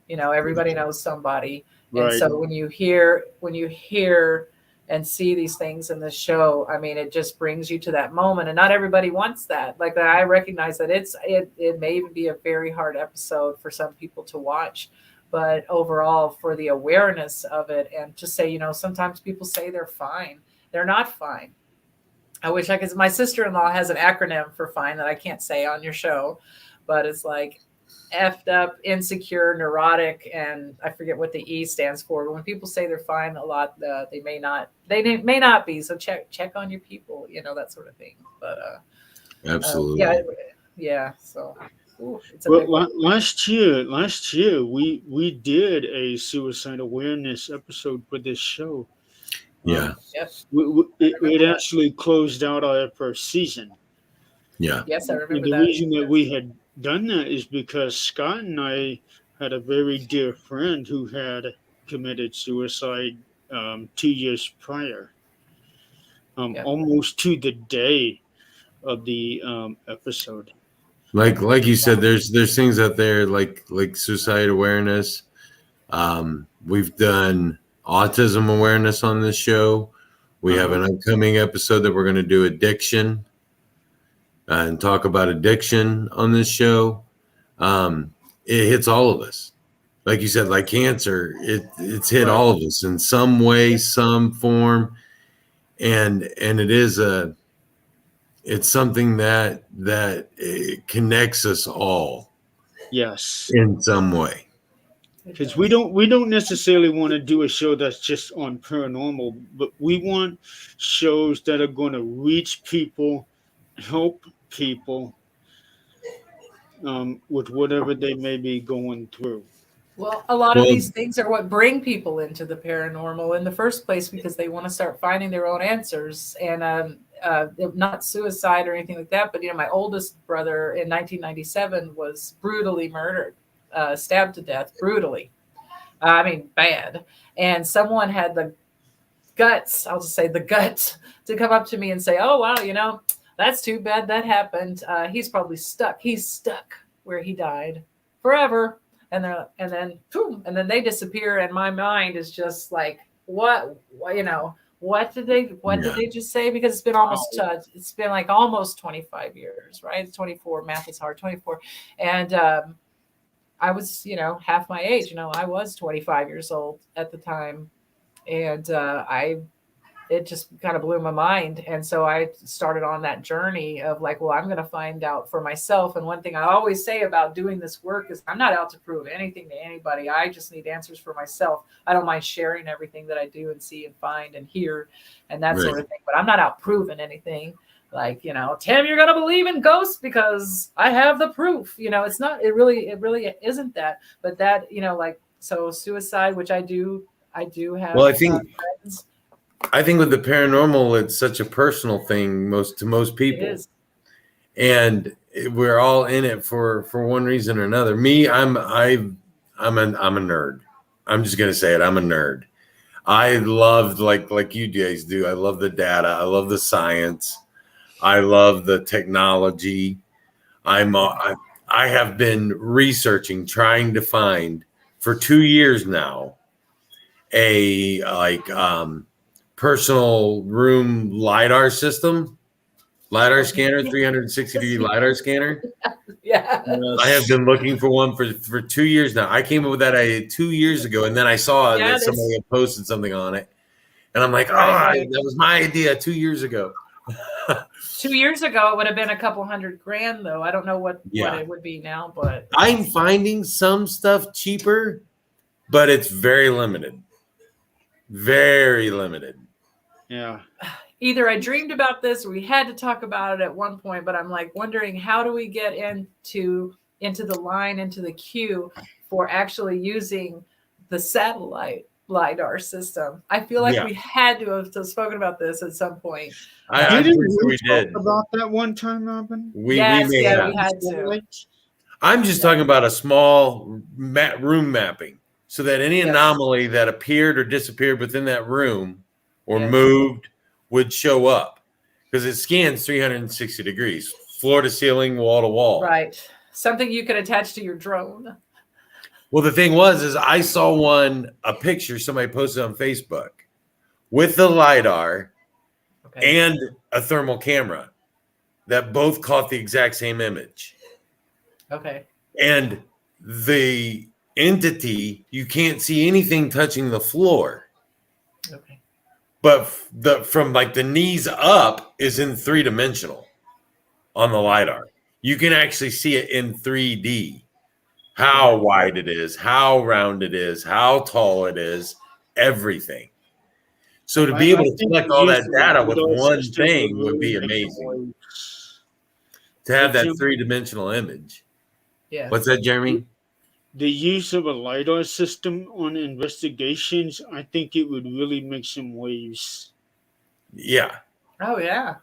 Everybody knows somebody. Right. And so when you hear and see these things in the show, I mean, it just brings you to that moment. And not everybody wants that. Like, I recognize that it may even be a very hard episode for some people to watch. But overall, for the awareness of it, and to say, sometimes people say they're fine. They're not fine. I wish I could. My sister-in-law has an acronym for fine that I can't say on your show, but it's like effed up, insecure, neurotic, and I forget what the E stands for. But when people say they're fine, a lot they may not be. So check on your people, that sort of thing. But absolutely, yeah. So last year we did a suicide awareness episode for this show. Yeah. It actually closed out our first season. Yeah. Yes, I remember and the reason that we had done that is because Scott and I had a very dear friend who had committed suicide 2 years prior, almost to the day of the episode. Like you said, there's things out there like suicide awareness. We've done autism awareness on this show. We have an upcoming episode that we're going to do addiction and talk about addiction on this show. It hits all of us. Like you said, like cancer, it's hit all of us in some way, some form. And it's something that it connects us all. Yes. In some way. Because we don't necessarily want to do a show that's just on paranormal, but we want shows that are going to reach people, help people with whatever they may be going through. Well, a lot of these things are what bring people into the paranormal in the first place, because they want to start finding their own answers. And not suicide or anything like that, but my oldest brother in 1997 was brutally murdered, stabbed to death brutally. I mean, bad. And someone had the guts, I'll just say the guts, to come up to me and say, oh, wow, that's too bad that happened. He's probably stuck. He's stuck where he died forever. And then they disappear. And my mind is just like, what did they just say? Because it's been almost 25 years, right? 24, math is hard, 24. And I was, half my age, I was 25 years old at the time. And it just kind of blew my mind. And so I started on that journey of like, well, I'm going to find out for myself. And one thing I always say about doing this work is I'm not out to prove anything to anybody. I just need answers for myself. I don't mind sharing everything that I do and see and find and hear and that sort of thing. But I'm not out proving anything. like, Tim, you're gonna believe in ghosts because I have the proof. It's not. It really isn't that. But that, like, so suicide, which I do have. Well, friends. I think with the paranormal, it's such a personal thing to most people. It is. And we're all in it for one reason or another. Me, I'm a nerd. I'm just gonna say it. I'm a nerd. I love like you guys do. I love the data. I love the science. I love the technology. I have been researching, trying to find for 2 years now a personal room LiDAR system. LiDAR scanner, 360-degree LiDAR scanner. Yeah. I have been looking for one for 2 years now. I came up with that idea 2 years ago, and then I saw that somebody had posted something on it. And I'm like, that was my idea 2 years ago. 2 years ago, it would have been a couple $100,000, though. I don't know what it would be now, but I'm finding some stuff cheaper, but it's very limited. Very limited. Yeah. Either I dreamed about this or we had to talk about it at one point, but I'm like wondering, how do we get into the line, into the queue for actually using the satellite LiDAR system? I feel like we had to have spoken about this at some point. I'm pretty sure we did. About that one time, Robyn? We had to. I'm just talking about a small room mapping so that any anomaly that appeared or disappeared within that room or moved would show up, because it scans 360 degrees, floor to ceiling, wall to wall. Right. Something you could attach to your drone. Well, the thing is I saw a picture somebody posted on Facebook with the LiDAR and a thermal camera that both caught the exact same image. Okay. And the entity, you can't see anything touching the floor. Okay. But from like the knees up is in 3-dimensional on the LiDAR. You can actually see it in 3D. How wide it is, how round it is, how tall it is, everything. So to be able to collect all that data with one thing would be amazing. To have that 3-dimensional image. Yeah. What's that, Jeremy? The use of a LiDAR system on investigations, I think it would really make some waves. Yeah. Oh, yeah.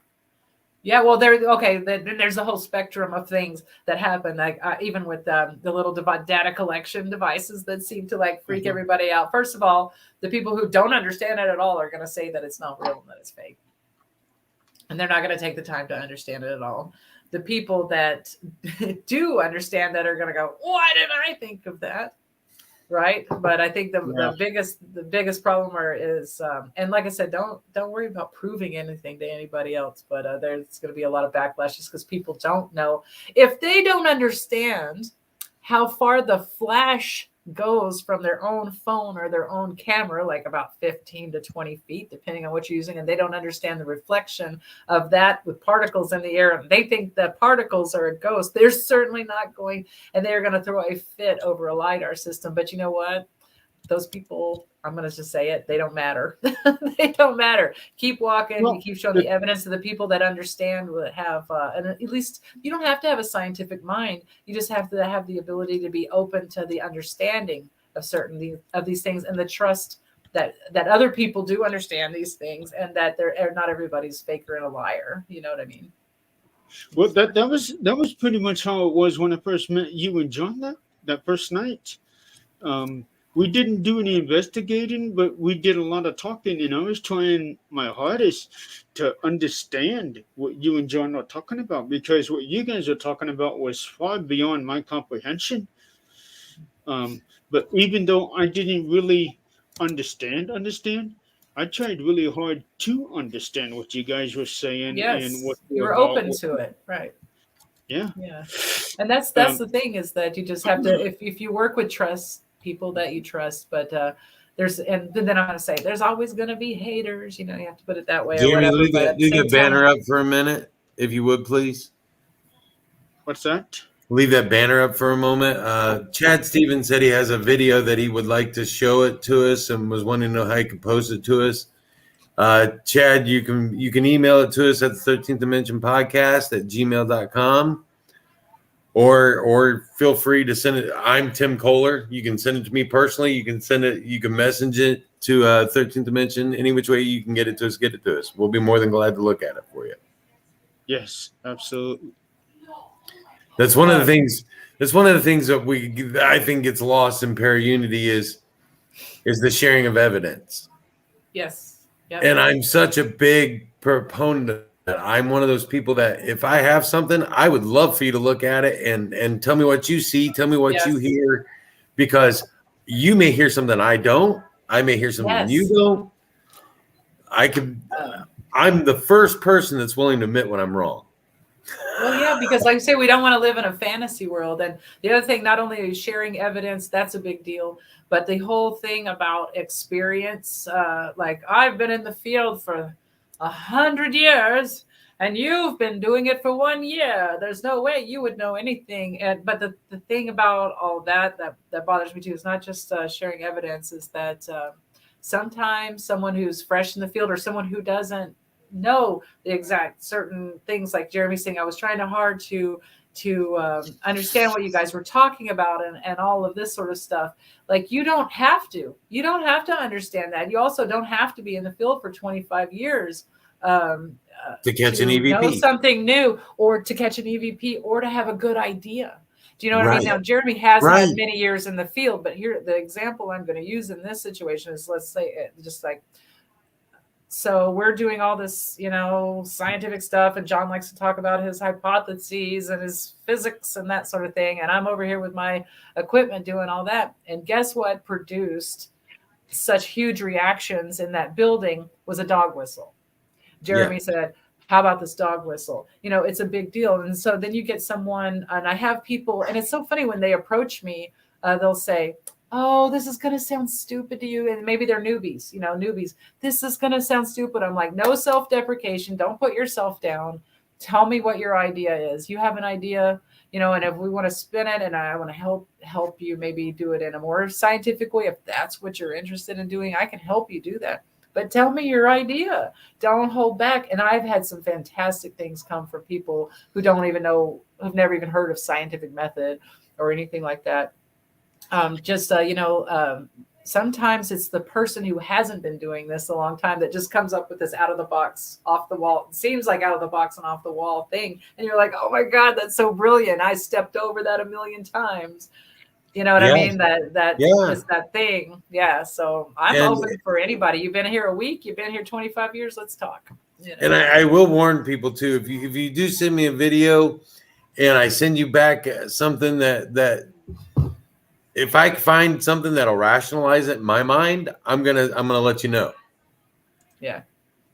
Yeah, well, there's a whole spectrum of things that happen, like even with the little data collection devices that seem to like freak everybody out. First of all, the people who don't understand it at all are going to say that it's not real and that it's fake. And they're not going to take the time to understand it at all. The people that do understand that are going to go, why didn't I think of that? Right. But I think the biggest problem is, and like I said, don't worry about proving anything to anybody else. But there's going to be a lot of backlash just because people don't know. If they don't understand how far the flash goes from their own phone or their own camera, like about 15 to 20 feet, depending on what you're using, and they don't understand the reflection of that with particles in the air, and they think that particles are a ghost, they're certainly not going, and they're going to throw a fit over a LiDAR system. But you know what? Those people, I'm going to just say it, they don't matter. They don't matter. Keep walking. You keep showing the evidence to the people that understand, that have, and at least you don't have to have a scientific mind. You just have to have the ability to be open to the understanding of certain of these things, and the trust that other people do understand these things, and that they're not everybody's faker and a liar. You know what I mean? Well, that was pretty much how it was when I first met you and John that first night. We didn't do any investigating, but we did a lot of talking, and I was trying my hardest to understand what you and John are talking about, because what you guys are talking about was far beyond my comprehension. But even though I didn't really understand, I tried really hard to understand what you guys were saying. Yes, and what you were open to it, right? Yeah. And that's the thing, is that you just have to, if you work with people that you trust, but and then I'm going to say there's always going to be haters, you have to put it that way. Jeremy, leave that banner up for a minute, if you would, please. What's that? Leave that banner up for a moment. Chad Stevens said he has a video that he would like to show it to us and was wanting to know how he could post it to us. Chad, you can email it to us at the 13th Dimension Podcast at gmail.com. Or feel free to send it. I'm Tim Kohler. You can send it to me personally. You can send it. You can message it to 13th Dimension. Any which way you can get it to us, get it to us. We'll be more than glad to look at it for you. Yes, absolutely. That's one of the things. That's one of the things that I think gets lost in Paraunity is the sharing of evidence. Yes. Yep. And I'm such a big proponent of that. I'm one of those people that if I have something, I would love for you to look at it and tell me what you see, tell me what you hear, because you may hear something I don't. I may hear something you don't. I'm the first person that's willing to admit when I'm wrong. Well, yeah, because like I say, we don't want to live in a fantasy world. And the other thing, not only are you sharing evidence, that's a big deal, but the whole thing about experience, like I've been in the field for 100 years and you've been doing it for 1 year. There's no way you would know anything. But the thing about all that bothers me too is not just sharing evidence, is that sometimes someone who's fresh in the field or someone who doesn't know the exact certain things, like Jeremy's saying, I was trying hard to understand what you guys were talking about and all of this sort of stuff. Like you don't have to understand that. You also don't have to be in the field for 25 years to catch an EVP, know something new, or to catch an EVP, or to have a good idea. Do you know what I mean? Now, Jeremy has had many years in the field, but here, the example I'm going to use in this situation is, let's say, just like, so we're doing all this, scientific stuff, and John likes to talk about his hypotheses and his physics and that sort of thing. And I'm over here with my equipment doing all that. And guess what produced such huge reactions in that building was a dog whistle. Jeremy said, how about this dog whistle? It's a big deal. And so then you get someone, and I have people, and it's so funny when they approach me, they'll say, oh, this is going to sound stupid to you. And maybe they're newbies. This is going to sound stupid. I'm like, no self-deprecation. Don't put yourself down. Tell me what your idea is. You have an idea, and if we want to spin it, and I want to help you maybe do it in a more scientific way, if that's what you're interested in doing, I can help you do that. But tell me your idea. Don't hold back. And I've had some fantastic things come from people who don't even know, who've never even heard of scientific method or anything like that. Sometimes it's the person who hasn't been doing this a long time that just comes up with this out of the box, off the wall. It seems like out of the box and off the wall thing. And you're like, oh my God, that's so brilliant. I stepped over that 1,000,000 times. You know what I mean? That is that thing. Yeah. So I'm open for anybody. You've been here a week, you've been here 25 years. Let's talk. And I will warn people too, if you do send me a video and I send you back something that if I find something that'll rationalize it in my mind, I'm gonna let you know. Yeah.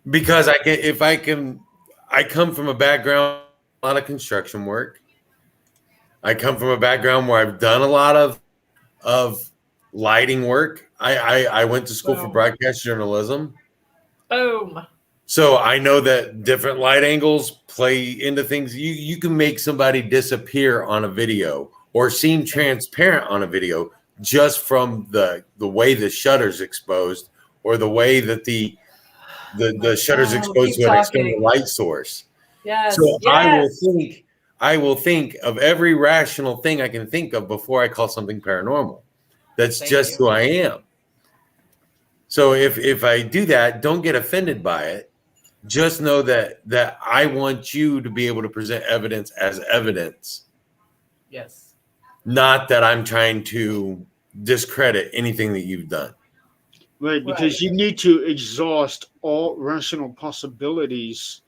Because I come from a background, a lot of construction work. I come from a background where I've done a lot of lighting work. I went to school for broadcast journalism. Boom. So I know that different light angles play into things. You can make somebody disappear on a video or seem transparent on a video just from the way the shutter's exposed, or the way that the shutter's exposed to an external light source. Yes. So I will think of every rational thing I can think of before I call something paranormal. That's just who I am. So if I do that, don't get offended by it. Just know that I want you to be able to present evidence as evidence. Yes. Not that I'm trying to discredit anything that you've done. Right, because you need to exhaust all rational possibilities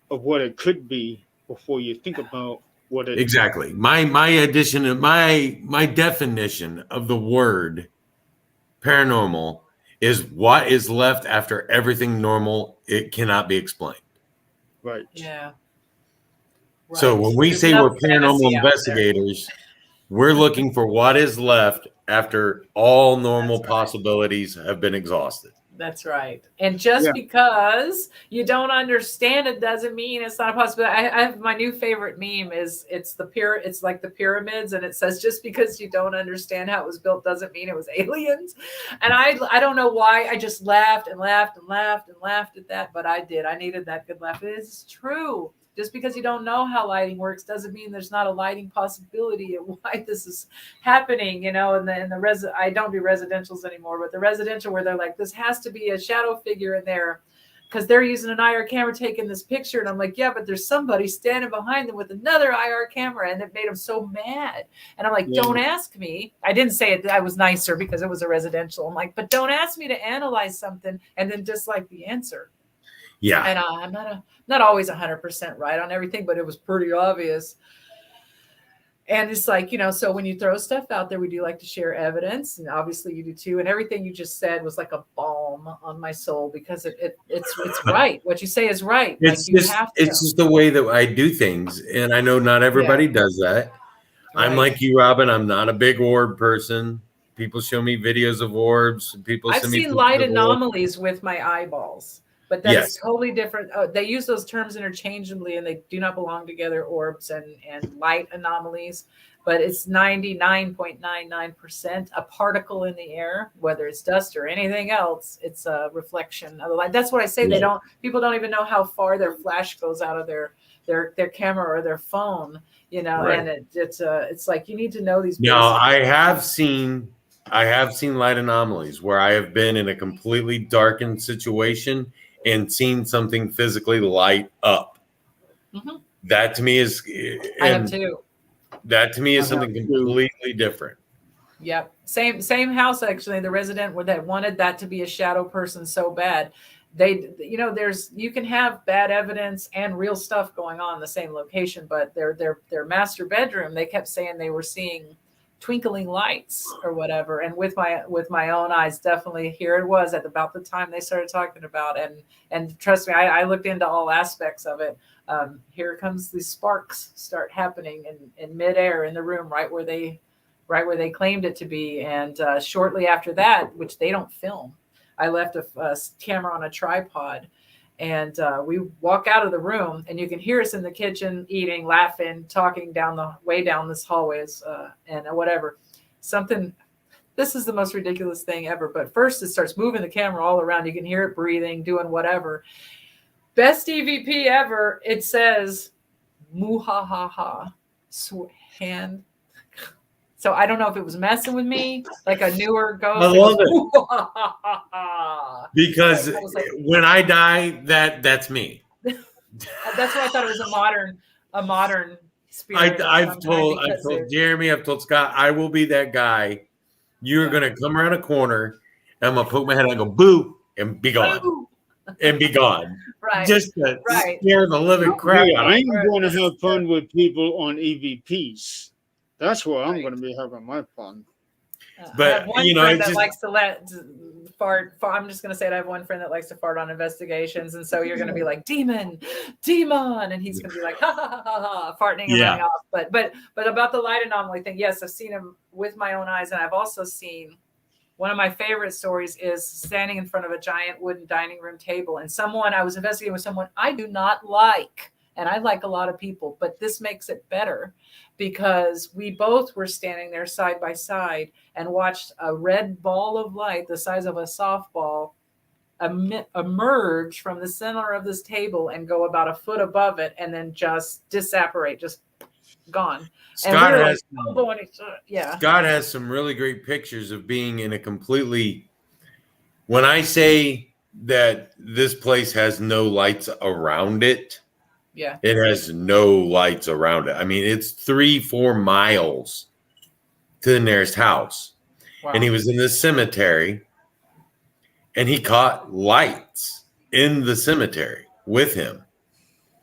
of what it could be before you think about what it exactly. My addition of my definition of the word paranormal is what is left after everything normal. It cannot be explained. Right. Yeah. Right. So when we say we're paranormal investigators, we're looking for what is left after all normal possibilities have been exhausted. That's right. And just because you don't understand it doesn't mean it's not a possibility. I have my new favorite meme is it's like the pyramids, and it says just because you don't understand how it was built doesn't mean it was aliens. And I don't know why. I just laughed and laughed and laughed and laughed at that, but I did. I needed that good laugh. It is true. Just because you don't know how lighting works doesn't mean there's not a lighting possibility of why this is happening, you know. And I don't do residentials anymore, but the residential where they're like, this has to be a shadow figure in there because they're using an IR camera taking this picture. And I'm like, yeah, but there's somebody standing behind them with another IR camera. And it made them so mad. And I'm like, don't ask me. I didn't say it. I was nicer because it was a residential. I'm like, but don't ask me to analyze something and then dislike the answer. Yeah. And I'm not always 100% right on everything, but it was pretty obvious. And it's like, you know, so when you throw stuff out there, we do like to share evidence, and obviously you do too. And everything you just said was like a balm on my soul because it's right. What you say is right. It's just the way that I do things. And I know not everybody does that. Right. I'm like you, Robyn. I'm not a big orb person. People show me videos of orbs. I've seen light anomalies with my eyeballs. But that's totally different. They use those terms interchangeably, and they do not belong together, orbs and light anomalies. But it's 99.99% a particle in the air, whether it's dust or anything else. It's a reflection of the light. That's what I say. People don't even know how far their flash goes out of their camera or their phone, you know. Right. And it's like you need to know these. Now, I have seen light anomalies where I have been in a completely darkened situation and seen something physically light up. Mm-hmm. That to me is, I have too. That to me is something completely different. Yep. Same house, actually. The resident that wanted that to be a shadow person so bad. You can have bad evidence and real stuff going on in the same location, but their master bedroom, they kept saying they were seeing twinkling lights or whatever. And with my own eyes, definitely here it was at about the time they started talking about, and trust me, I looked into all aspects of it. Here comes the sparks start happening in midair in the room, right where they claimed it to be. And shortly after that, which they don't film, I left a camera on a tripod. And we walk out of the room, and you can hear us in the kitchen eating, laughing, talking down this hallways and whatever. This is the most ridiculous thing ever. But first, it starts moving the camera all around. You can hear it breathing, doing whatever. Best EVP ever. It says, "Muhahaha," hand. So I don't know if it was messing with me, like a newer ghost. I love it. Because when I die, that's me. That's why I thought it was a modern spirit. I've told Jeremy, I've told Scott, I will be that guy. You're gonna come around a corner, and I'm gonna poke my head out and go boo and be gone. Boo. And be gone. Right. Just to scare the living crap out of me. I'm going to have fun with people on EVPs. That's where I'm going to be having my fun. But I have one friend that likes to fart. I'm just going to say it. I have one friend that likes to fart on investigations, and so you're going to be like demon, and he's going to be like ha ha ha ha, farting and running off. But about the light anomaly thing, yes, I've seen him with my own eyes, and I've also seen one of my favorite stories is standing in front of a giant wooden dining room table, and I was investigating with someone I do not like. And I like a lot of people, but this makes it better because we both were standing there side by side and watched a red ball of light the size of a softball emerge from the center of this table and go about a foot above it and then just disapparate, just gone. Scott has some really great pictures of being in a completely, when I say that this place has no lights around it, yeah, it has no lights around it. I mean, it's 3-4 miles to the nearest house. Wow. And he was in the cemetery, and he caught lights in the cemetery with him.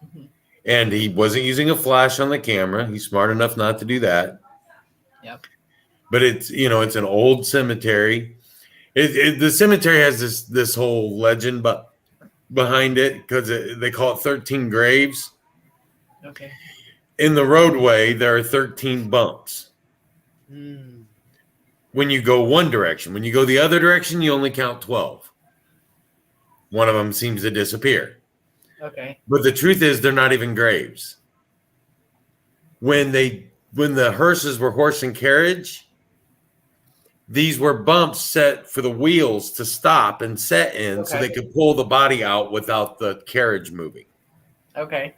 Mm-hmm. And he wasn't using a flash on the camera. He's smart enough not to do that. Yep. But it's an old cemetery. The cemetery has this whole legend, but behind it because they call it 13 graves. Okay. In the roadway, there are 13 bumps. When you go one direction, when you go the other direction, you only count 12. one of them seems to disappear. Okay. But the truth is, they're not even graves. When the hearses were horse and carriage, these were bumps set for the wheels to stop and set in so they could pull the body out without the carriage moving. Okay.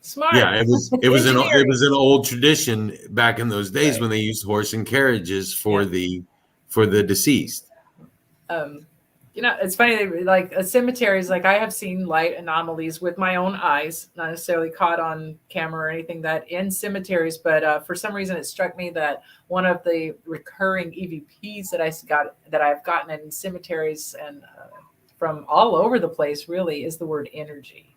Smart. Yeah, it was an old tradition back in those days when they used horse and carriages for the deceased. It's funny, like cemeteries, like I have seen light anomalies with my own eyes, not necessarily caught on camera or anything that in cemeteries, but for some reason it struck me that one of the recurring EVPs that I've gotten in cemeteries and from all over the place really is the word energy.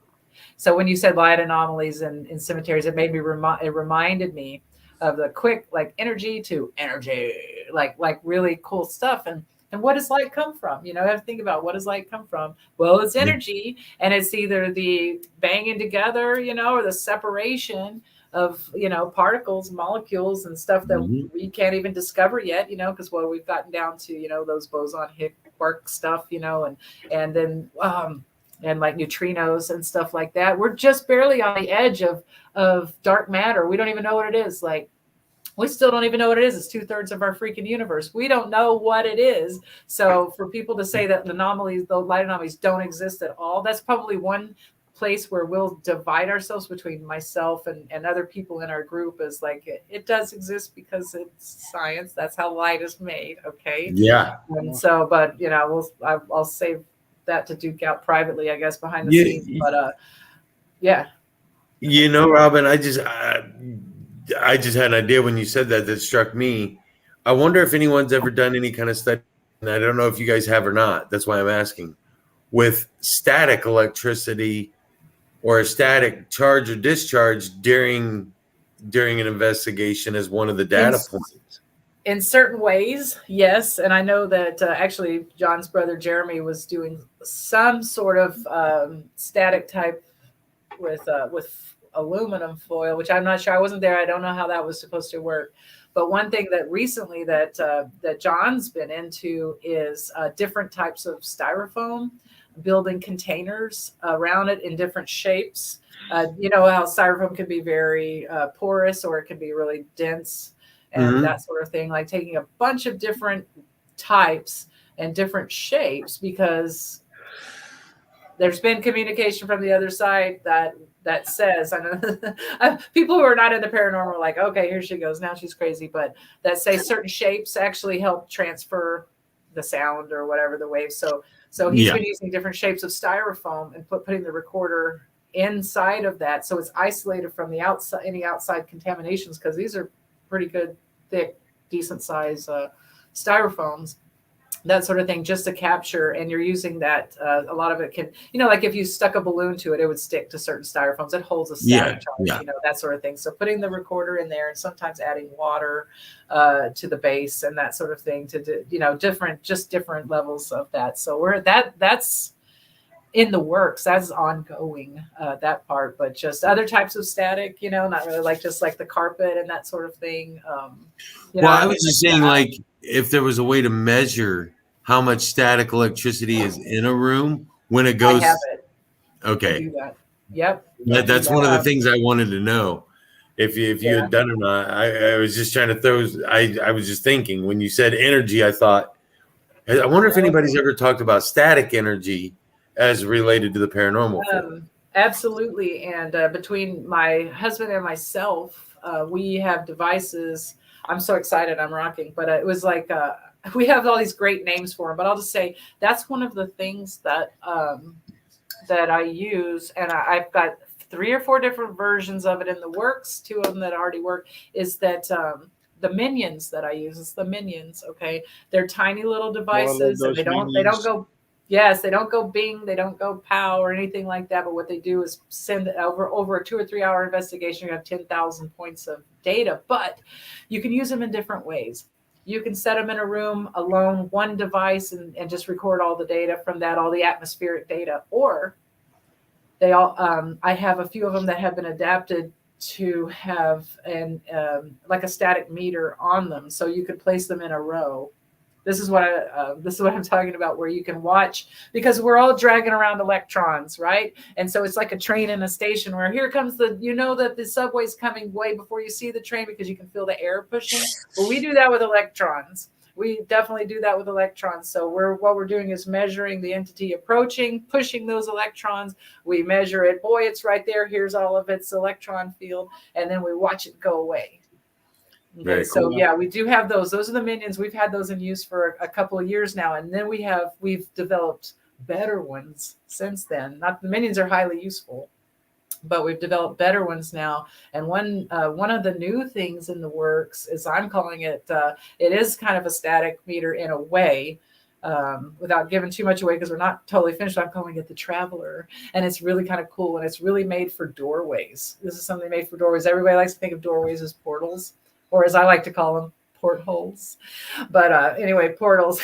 So when you said light anomalies in cemeteries, it made me it reminded me of the quick like energy to energy, like really cool stuff. And what does light come from? You have to think about, what does light come from? Well, it's energy, and it's either the banging together, or the separation of, particles, molecules, and stuff that we can't even discover yet, because we've gotten down to, those boson Higgs quark stuff, and then and like neutrinos and stuff like that. We're just barely on the edge of dark matter. We don't even know what it is. Like, we still don't even know what it is. It's 2/3 of our freaking universe. We don't know what it is. So for people to say that the light anomalies don't exist at all, that's probably one place where we'll divide ourselves between myself and other people in our group, is like, it does exist because it's science. That's how light is made. Okay. Yeah. And so, but I'll save that to duke out privately, I guess, behind the scenes. But yeah. Robyn, I just had an idea when you said that struck me. I wonder if anyone's ever done any kind of study, and I don't know if you guys have or not. That's why I'm asking. With static electricity or a static charge or discharge during an investigation as one of the data points. In certain ways, yes. And I know that actually John's brother Jeremy was doing some sort of static type with aluminum foil, which I'm not sure. I wasn't there. I don't know how that was supposed to work. But one thing that recently that John's been into is different types of styrofoam, building containers around it in different shapes. You know how styrofoam can be very porous, or it can be really dense and that sort of thing. Like taking a bunch of different types and different shapes, because there's been communication from the other side that says, I know people who are not in the paranormal are like, okay, here she goes, now she's crazy, but that say certain shapes actually help transfer the sound or whatever, the waves. So he's been using different shapes of styrofoam and putting the recorder inside of that, so it's isolated from the outside, any outside contaminations, because these are pretty good, thick, decent size styrofoams, that sort of thing, just to capture. And you're using that, a lot of it can, like if you stuck a balloon to it, it would stick to certain styrofoams. It holds a static charge, that sort of thing. So putting the recorder in there, and sometimes adding water to the base and that sort of thing to do, different levels of that. So that's in the works. That's ongoing, that part. But just other types of static, not really like just like the carpet and that sort of thing. I was just saying, like, if there was a way to measure how much static electricity is in a room when it goes. I have it. Okay. Do that. Yep. That's one of the things I wanted to know. If you had done it or not. I was just trying to I was just thinking, when you said energy, I thought, I wonder if anybody's ever talked about static energy as related to the paranormal. Absolutely. And between my husband and myself, we have devices. I'm so excited. I'm rocking. But it was like, we have all these great names for them. But I'll just say that's one of the things that I use. And I've got 3 or 4 different versions of it in the works. 2 of them that already work is that the minions that I use. It's the minions. Okay. They're tiny little devices, and they don't go. Yes, they don't go bing, they don't go pow or anything like that. But what they do is send over a 2 or 3 hour investigation. You have 10,000 points of data, but you can use them in different ways. You can set them in a room alone, one device, and just record all the data from that, all the atmospheric data. Or they all, I have a few of them that have been adapted to have like a static meter on them, so you could place them in a row. This is what I'm talking about, where you can watch, because we're all dragging around electrons, right? And so it's like a train in a station where here comes that the subway's coming way before you see the train because you can feel the air pushing. Well, we do that with electrons. We definitely do that with electrons. So what we're doing is measuring the entity approaching, pushing those electrons. We measure it. Boy, it's right there. Here's all of its electron field. And then we watch it go away. Okay, Very so cool. yeah, we do have those. Those are the minions. We've had those in use for a couple of years now, and then we've developed better ones since then. Not the minions are highly useful, but we've developed better ones now. And one of the new things in the works is, I'm calling it. It is kind of a static meter in a way. Without giving too much away because we're not totally finished, I'm calling it the Traveler, and it's really kind of cool, and it's really made for doorways. This is something made for doorways. Everybody likes to think of doorways as portals, or as I like to call them, portholes. But anyway, portals.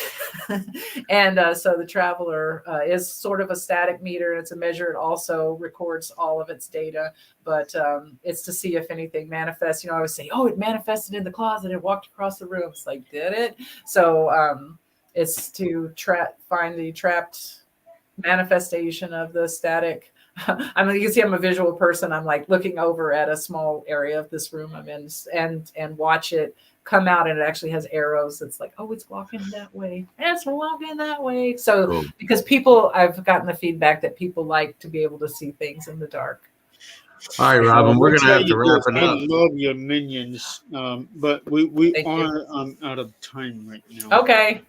And so the Traveler is sort of a static meter, and it's a measure. It also records all of its data, but it's to see if anything manifests. I always say, oh, it manifested in the closet. It walked across the room. It's like, did it? So it's to find the trapped manifestation of the static. You can see I'm a visual person. I'm like looking over at a small area of this room I'm in and watch it come out, and it actually has arrows. It's like, oh, it's walking that way. It's walking that way. So Cool. Because I've gotten the feedback that people like to be able to see things in the dark. All right, Robyn, we're gonna have to wrap it I up. love your minions, but we Thank are out of time right now. Okay.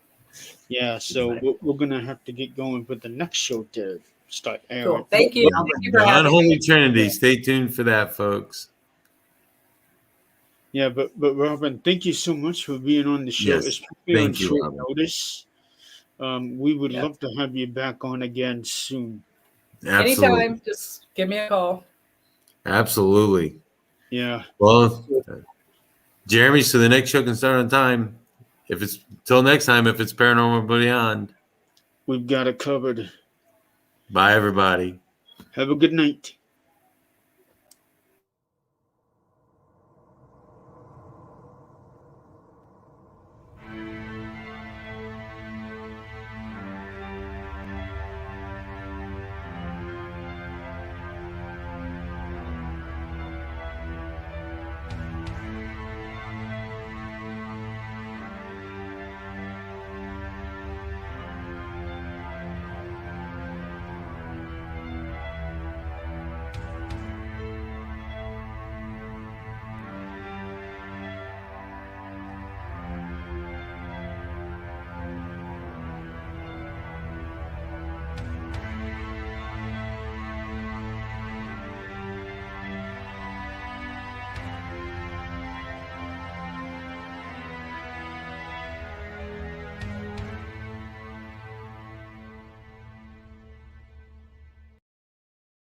Yeah, so we're gonna have to get going for the next show to start airing. Cool. Thank you. Thank you for The having Unholy me. Trinity. Stay tuned for that, folks. Yeah, but Robyn, thank you so much for being on the show, Yes, especially on thank you, short Robyn. notice. We would love to have you back on again soon. Absolutely. Anytime, just give me a call. Absolutely. Yeah. Well, Jeremy, so the next show can start on time. If it's Paranormal Beyond. We've got it covered. Bye, everybody. Have a good night.